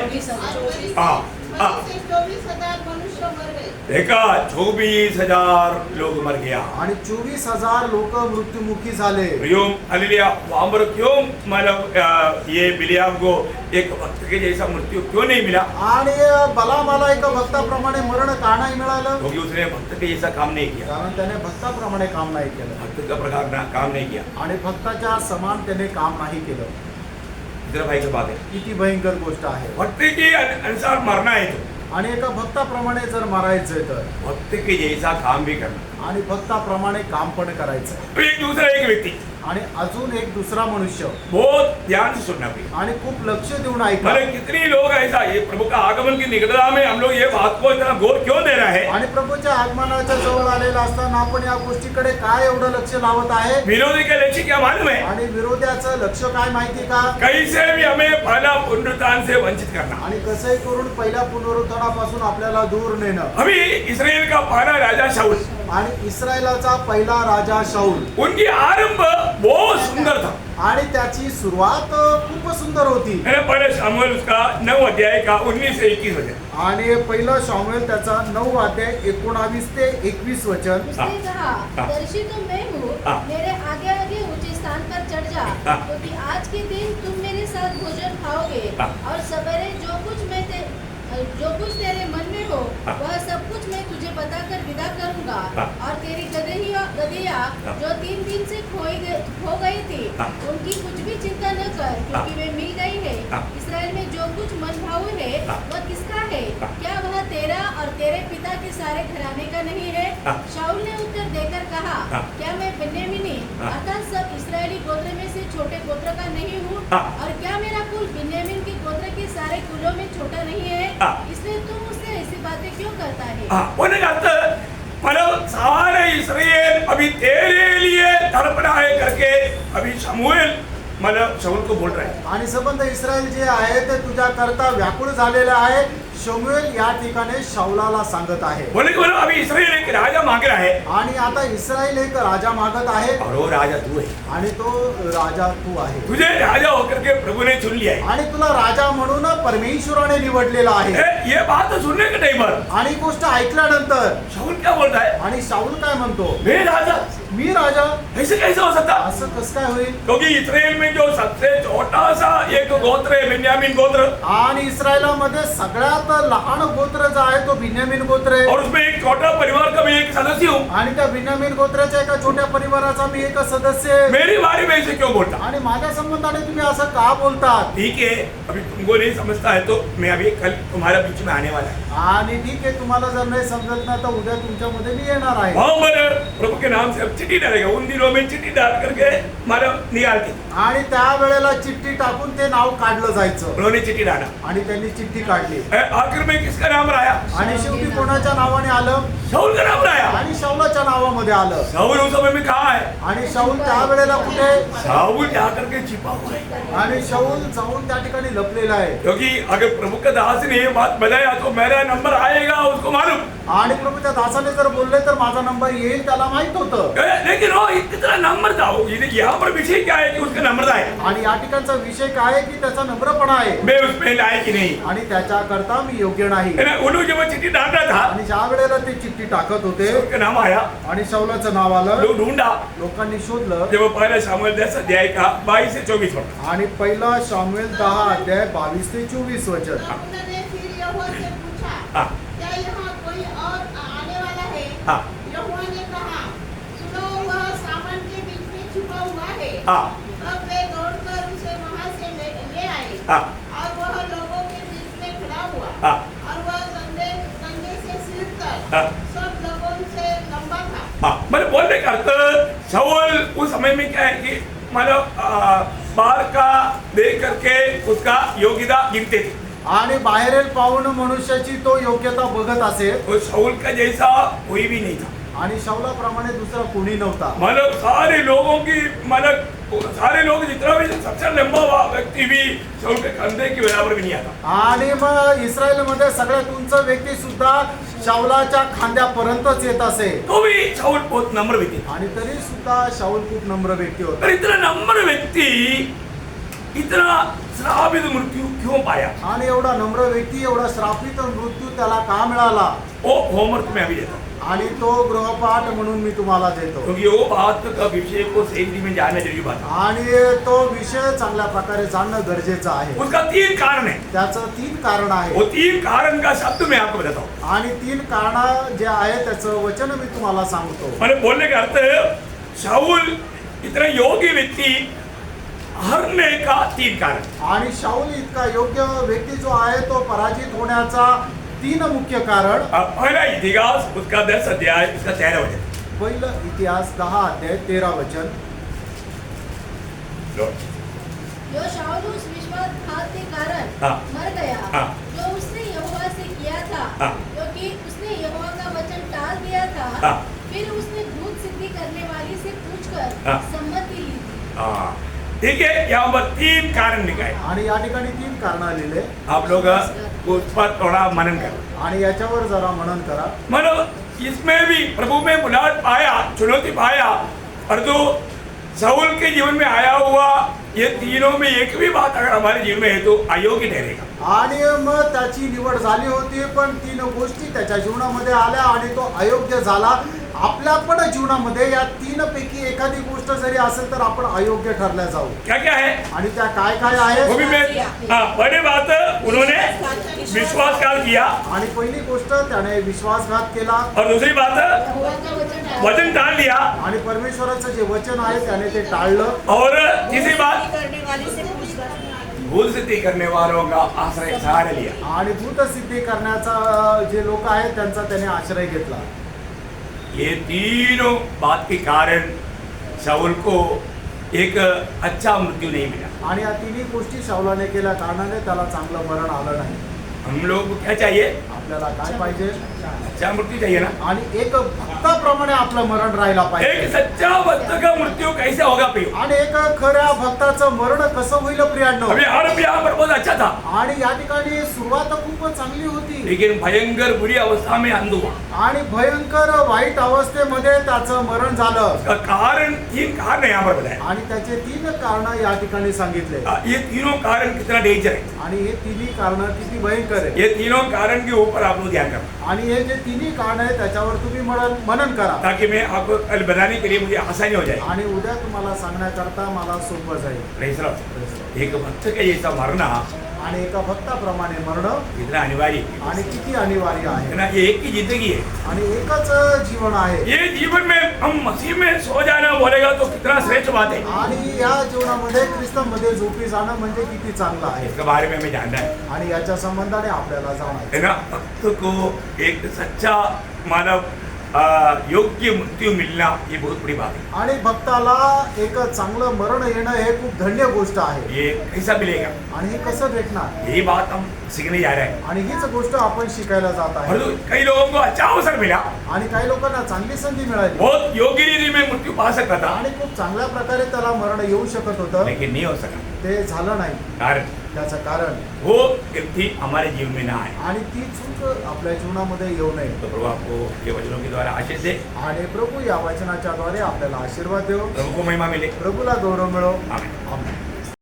S1: हाँ,
S5: 24,000 मनुष्य मर गए.
S1: देखा, 24,000 लोग मर गया.
S2: आणि 24,000 लोक मृत्युमुखी झाले.
S1: हालेलुया. वहां पर क्यों मतलब ये बिलियाम को एक भक्त के जैसा मृत्यू क्यों नहीं मिला?
S2: आणि बलामाला एका भक्ताप्रमाणे मरण का नाही मिळालं.
S1: क्योंकि उसने भक्त के जैसा काम नहीं किया.
S2: कारण त्याने भक्ताप्रमाणे काम नाही केलं.
S1: भक्त का प्रकार काम नहीं किया.
S2: आणि भक्ताच्या समान त्याने काम नाही केलं.
S1: इधर भाई की बात है.
S2: किती भयंकर गोष्ट आहे.
S1: भक्ति के अनुसार मरना है तो
S2: आणि एका भक्ताप्रमाणे जर मारायचंय तर
S1: भक्त के जैसा काम भी करना.
S2: आणि भक्ताप्रमाणे काम पण करायचं.
S1: तो एक दूसरा एक व्यक्ति
S2: आणि अजून एक दुसरा मनुष्य
S1: बहुत ध्यान से सुनना भी.
S2: आणि खूप लक्ष देऊन ऐका.
S1: अरे कितने लोग ऐसा, ये प्रभु का आगमन की निकटता में हम लोग ये बात को इतना गौर क्यों दे रहे हैं?
S2: आणि प्रभूच्या आगमनाच्या जवळ आलेला असताना आपण या गोष्टीकडे काय एवढं लक्ष लावत आहे.
S1: विरोधी के लक्ष्य क्या मालूम है?
S2: आणि विरोध्याचं लक्ष काय माहिती का.
S1: कैसे भी हमें पहला पुनरुत्थान से वंचित करना.
S2: आणि कसंही करून पहिल्या पुनरुत्थानापासून आपल्याला दूर नेणं.
S1: अभी इस्राएल का पहला राजा शाऊल
S2: आणि इस्रायलाचा पहिला राजा शाऊल
S1: उनकी आरंभ बहुत सुंदर था।
S2: आणि त्याची सुरुवात खूप सुंदर होती.
S1: मैंने पहले शामुएल उसका 9 अध्याय का 19 से 21 वचन।
S2: आणि पहिलं शामुएल त्याचा 9 अध्याय 19 ते 21 वचन.
S3: उसने कहा,
S1: हाँ।
S3: दर्शी तो मैं हूँ,
S1: हाँ।
S3: मेरे आगे आगे ऊंचे स्थान पर चढ़ जा,
S1: हाँ।
S3: क्योंकि आज के दिन तुम मेरे साथ भोजन खाओगे,
S1: हाँ।
S3: और सवेरे जो कुछ तेरे मन में हो,
S1: हाँ।
S3: वह सब कुछ मैं तुझे बताकर विदा करूंगा।
S1: हाँ।
S3: और तेरी गदहिया
S1: हाँ।
S3: जो 3 दिन से खो गई थी,
S1: हाँ।
S3: उनकी कुछ भी चिंता न कर, क्योंकि
S1: हाँ।
S3: वे मिल गई है।
S1: हाँ।
S3: इसराइल में जो कुछ मन भाव है,
S1: हाँ।
S3: वह किसका है?
S1: हाँ।
S3: क्या वह तेरा और तेरे पिता के सारे घराने का नहीं है?
S1: हाँ।
S3: शाऊल ने उत्तर देकर कहा,
S1: हाँ।
S3: क्या मैं बिन्यामीनी
S1: हाँ।
S3: अर्थात सब इस्राएली गोत्र में से छोटे गोत्र का नहीं हूँ?
S1: हाँ।
S3: और क्या मेरा कुल बिन्यामीन के गोत्र के सारे कुलों में छोटा नहीं है?
S1: हाँ।
S3: इसलिए तुम मुझसे ऐसी बातें क्यों करता है?
S1: होने का अर्थ मतलब सारे इस्राएल अभी तेरे लिए तड़प रहा है करके अभी शमूएल मतलब शाऊल को बोल रहा है.
S2: आणि संबंध इस्रायल जे आहे ते तुझ्या करता व्याकुळ झालेले आहे. शमूएल या ठिकाणी शाऊलाला सांगत आहे.
S1: बोले कि मतलब अभी इस्राएल एक राजा मांग रहा है
S2: आणि आता इस्रायल एक राजा मागत आहे
S1: और वो राजा तू है.
S2: आणि तो राजा तू आहे.
S1: तुझे राजा होकर के प्रभु ने चुन लिया है.
S2: आणि तुला राजा म्हणून परमेश्वराने निवडलेला आहे.
S1: ये बात सुनने के टाइम पर
S2: आणि गोष्ट ऐकल्यानंतर
S1: शाऊल क्या बोलता है?
S2: आणि शाऊल काय म्हणतो,
S1: मैं राजा
S2: मी राजा,
S1: ऐसे कैसे हो सकता?
S2: असं कसं काय होईल?
S1: क्योंकि इस्राएल में जो सबसे छोटा सा एक गोत्र है बिन्यामीन गोत्र
S2: आणि इस्रायलामध्ये सगळ्यात लहान गोत्र जो आहे तो बिन्यामीन गोत्र आहे.
S1: और उसमें एक छोटा परिवार का मैं एक सदस्य हूँ.
S2: आणि त्या बिन्यामीन गोत्राच्या एका छोट्या परिवाराचा मी एक सदस्य आहे.
S1: मेरी बारे में ऐसे क्यों बोलता?
S2: आणि माझ्या संबंधाने तुम्ही असं का बोलतात?
S1: ठीक है, अभी तुमको नहीं समझता है तो मैं अभी कल तुम्हारे बीच में आने वाला है.
S2: आणि ठीक आहे, तुम्हाला जर नाही समजत ना तर उद्या तुमच्यामध्ये मी येणार आहे.
S1: वहाँ पर प्रभु के नाम से अब चिट्ठी डालेगा. उन दिनों में चिट्ठी डाल करके मारा निकालती.
S2: आणि त्या वेळेला चिठ्ठी टाकून ते नाव काढलं जायचं.
S1: उन्होंने चिट्ठी डाला.
S2: आणि त्यांनी चिठ्ठी काढली.
S1: आखिर में किसका नाम रहा?
S2: आणि शेवटी कोणाच्या नावाने आलं?
S1: शाऊल का नाम रहा.
S2: आणि शाऊलाच्या नावामध्ये आलं.
S1: शाऊल उस समय में कहाँ है?
S2: आणि शाऊल त्या वेळेला कुठे?
S1: शाऊल जाकर के छिपा हुआ है.
S2: आणि शाऊल जाऊन त्या ठिकाणी लपलेला आहे.
S1: क्योंकि अगर प्रभु का दास ने ये बात बताया तो मेरा नंबर आएगा उसको मालूम.
S2: आणि प्रभूच्या दासाने जर बोलले तर माझा नंबर येईल, त्याला माहित होतं.
S1: लेकिन वो कितना नंबर था. यहाँ पर विषय क्या है कि उसका नंबर है.
S2: आणि या ठिकाणचा विषय काय आहे की त्याचा नम्रपणा आहे.
S1: मैं उसमें लायक ही नहीं.
S2: आणि त्याच्याकरता मी योग्य नाही.
S1: उन्होंने जब चिट्ठी डाला था
S2: आणि ज्या वेळेला ते चिठ्ठी टाकत होते
S1: उसका नाम आया.
S2: आणि शाऊलाचं नाव आलं.
S1: लोग ढूंढा.
S2: लोकांनी शोधलं.
S1: जब पहला शामुएल 10 अध्याय का 22 से 24 वचन.
S2: आणि पहिला शामुएल 10 अध्याय 22 ते 24 वचन.
S5: तब उन्होंने फिर यहोवा से पूछा,
S1: हाँ.
S5: क्या यहाँ कोई और आने वाला है?
S1: हाँ.
S5: यहोवा ने कहा, सुनो, वह सामान के बीच में छुपा हुआ है.
S1: हाँ.
S5: तब वे दौड़कर उसे वहाँ से ले आए.
S1: हाँ.
S5: और वह लोगों के बीच में खड़ा हुआ.
S1: हाँ.
S5: और वह कंधे से सिर तक
S1: हाँ.
S5: सब लोगों से लंबा था.
S1: हाँ, मतलब बोलने का अर्थ शाऊल उस समय में क्या है कि मतलब बाहर का देख करके उसका योग्यता गिनते थे.
S2: आणि बाहेरील पाहून मनुष्याची तो योग्यता बघत असेल.
S1: तो शाऊल का जैसा कोई भी नहीं था.
S2: आणि शाऊलाप्रमाणे दुसरा कोणी नव्हता.
S1: मतलब सारे लोगों की मतलब सारे लोग जितना भी सबसे लंबा हुआ व्यक्ति भी शाऊल के कंधे के बराबर भी नहीं आता.
S2: आणि मग इस्रायलमध्ये सगळ्यात उंच व्यक्ती सुद्धा शाऊलाच्या खांद्यापर्यंतच येत असे.
S1: तो भी शाऊल बहुत नम्र व्यक्ति.
S2: आणि तरी सुद्धा शाऊल खूप नम्र व्यक्ती होता.
S1: पर इतना नम्र व्यक्ति इतना श्रापित मृत्यू क्यों पाया?
S2: आणि एवढा नम्र व्यक्ती, एवढा श्रापित मृत्यू त्याला का मिळाला?
S1: वो होमवर्क में अभी देता.
S2: आणि तो गृहपाठ म्हणून मी तुम्हाला देतो.
S1: क्योंकि वो बात का विषय को सही में जानना जरूरी बात है.
S2: आणि तो विषय चांगल्या प्रकारे जाणणं गरजेचं आहे.
S1: उसका 3 कारण है.
S2: त्याचं 3 कारण आहे.
S1: वो 3 कारण का शब्द मैं आपको बताता हूँ.
S2: आणि 3 कारण जे आहे त्याचं वचन मी तुम्हाला सांगतो.
S1: मैंने बोलने का अर्थ शाऊल इतना योग्य व्यक्ति हरने का 3 कारण.
S2: आणि शाऊल इतका योग्य व्यक्ती जो आहे तो पराजित होण्याचा 3 मुख्य कारण.
S1: पहला इतिहास उसका 10 अध्याय उसका 13 वचन.
S2: पहिलं इतिहास 10 अध्याय 13 वचन.
S3: जो शाऊल उस विश्वासघात के कारण
S1: हाँ.
S3: मर गया,
S1: हाँ.
S3: जो उसने यहोवा से किया था,
S1: हाँ.
S3: क्योंकि उसने यहोवा का वचन टाल दिया था.
S1: हाँ.
S3: फिर उसने दूध सिद्धि करने वाली से पूछकर
S1: हाँ.
S3: सम्मति ली थी.
S1: हाँ, ठीक है. यहाँ पर 3 कारण लिखाए.
S2: आणि या ठिकाणी 3 कारण लिहिले.
S1: आप लोग उस पर थोड़ा मनन करें.
S2: आणि याच्यावर जरा मनन करा.
S1: मतलब इसमें भी प्रभु में बुलाहट पाया, चुनौती पाया, और जो शाऊल के जीवन में आया हुआ ये तीनों में एक भी बात अगर हमारे जीवन में है तो अयोग्य ठहरेगा।
S2: आणि मग त्याची निवड झाली होती, पण 3 गोष्टी त्याच्या जीवनामध्ये आल्या आणि तो अयोग्य झाला. आपल्या पण जीवनामध्ये या 3 पैकी एखादी गोष्ट जरी असेल तर आपण अयोग्य ठरल्या जाऊ.
S1: क्या क्या है
S2: आणि त्या काय काय आहे?
S1: वो भी मैं बड़ी बात उन्होंने विश्वासघात किया
S2: आणि पहिली गोष्ट त्याने विश्वासघात केला
S1: और दूसरी बात वचन टाल दिया
S2: आणि परमेश्वराचं जे वचन आहे त्याने ते टाळलं.
S1: और तीसरी बात
S6: करने वाले से पूछताछ नहीं।
S1: भूल सिद्धि करने वालों का आश्रय सहारा लिया।
S2: आणि भूतसिद्धी करण्याचा जे लोक आहेत त्यांचा त्याने आश्रय घेतला.
S1: ये तीनों बात के कारण शाऊल को एक अच्छा मृत्यू नहीं मिला।
S2: आणि या तिन्ही गोष्टी शाऊलाने केल्या कारणाने त्याला चांगलं मरण आलं नाही.
S1: हम लोग को क्या चाहिए?
S2: आपल्याला काय पाहिजे?
S1: अच्छा मृत्यू चाहिए ना।
S2: आणि एक भक्ताप्रमाणे आपलं मरण राहायला
S1: एक
S2: पाहिजे.
S1: सच्चा भक्त का मृत्यू कैसे होगा प्रियो?
S2: आणि एक खऱ्या भक्ताचं मरण कसं होईल प्रियांनो?
S1: अभी आरंभ यहाँ पर बहुत अच्छा था,
S2: आणि या ठिकाणी सुरुवात खूप चांगली होती
S1: लेकिन भयंकर बुरी अवस्था में अंध हुआ।
S2: आणि भयंकर वाईट अवस्थेमध्ये त्याचं मरण झालं.
S1: इसका कारण 3 कारण यहाँ पर बताया।
S2: आणि त्याचे 3 कारण या ठिकाणी सांगितले.
S1: ये तीनों कारण कितना डेंजर है,
S2: आणि हे तिन्ही कारण किती भयंकर आहे.
S1: ये तीनों कारण के ऊपर आप लोग ध्यान करना,
S2: आणि हे जे तिन्ही कारण आहे त्याच्यावर तुम्ही मनन करा.
S1: ताकि मैं आपको कल बताने के लिए मुझे आसानी हो जाए।
S2: आणि उद्या तुम्हाला सांगण्याकरता मला सोपं जाईल.
S1: Press Lord. एक भक्त का जैसा मरना
S2: आणि एका भक्ताप्रमाणे मरणं
S1: कितना अनिवार्य है
S2: आणि किती अनिवार्य आहे.
S1: ना। ये एक ही जिंदगी है,
S2: आणि एकच जीवन आहे.
S1: ये जीवन में हम मसीह में सो जाना बोलेगा तो कितना श्रेष्ठ बात है।
S2: आणि या जीवनामध्ये ख्रिस्तामध्ये झोपी जाणं म्हणजे किती चांगलं आहे.
S1: इसके बारे में हमें जानना है,
S2: आणि याच्या संबंधाने आपल्याला जाणायचं
S1: है ना। भक्त को एक सच्चा मानव योग्य मृत्यू मिलना ये बहुत बड़ी बात है।
S2: आणि भक्ताला एक चांगलं मरण येणं हे खूप धन्य गोष्ट आहे.
S1: ये कैसा मिलेगा?
S2: आणि हे कसं भेटणार?
S1: यही बात हम सीखने जा रहे हैं।
S2: आणि हीच गोष्ट आपण शिकायला जात आहे.
S1: और कई लोगों को अच्छा अवसर मिला,
S2: आणि काही लोकांना चांगली संधी मिळाली
S1: बहुत योग्य रीति में मृत्यू पा सकता था,
S2: आणि खूप चांगल्या प्रकारे त्याला मरण येऊ शकत होतं.
S1: लेकिन नहीं हो सका।
S2: ते झालं नाही.
S1: कारण
S2: त्याचं कारण
S1: वो व्यक्ति हमारे जीवन में ना आए।
S2: आणि ती चूक आपल्या जीवनामध्ये येऊ नये.
S1: तो प्रभु आपको ये वचनों के द्वारा आशीष दे,
S2: आणि प्रभू या वचनाच्या द्वारे आपल्याला आशीर्वाद देव.
S1: प्रभु को महिमा मिले।
S2: प्रभूला गौरव मिळो.
S1: आमीन।
S2: आमेन.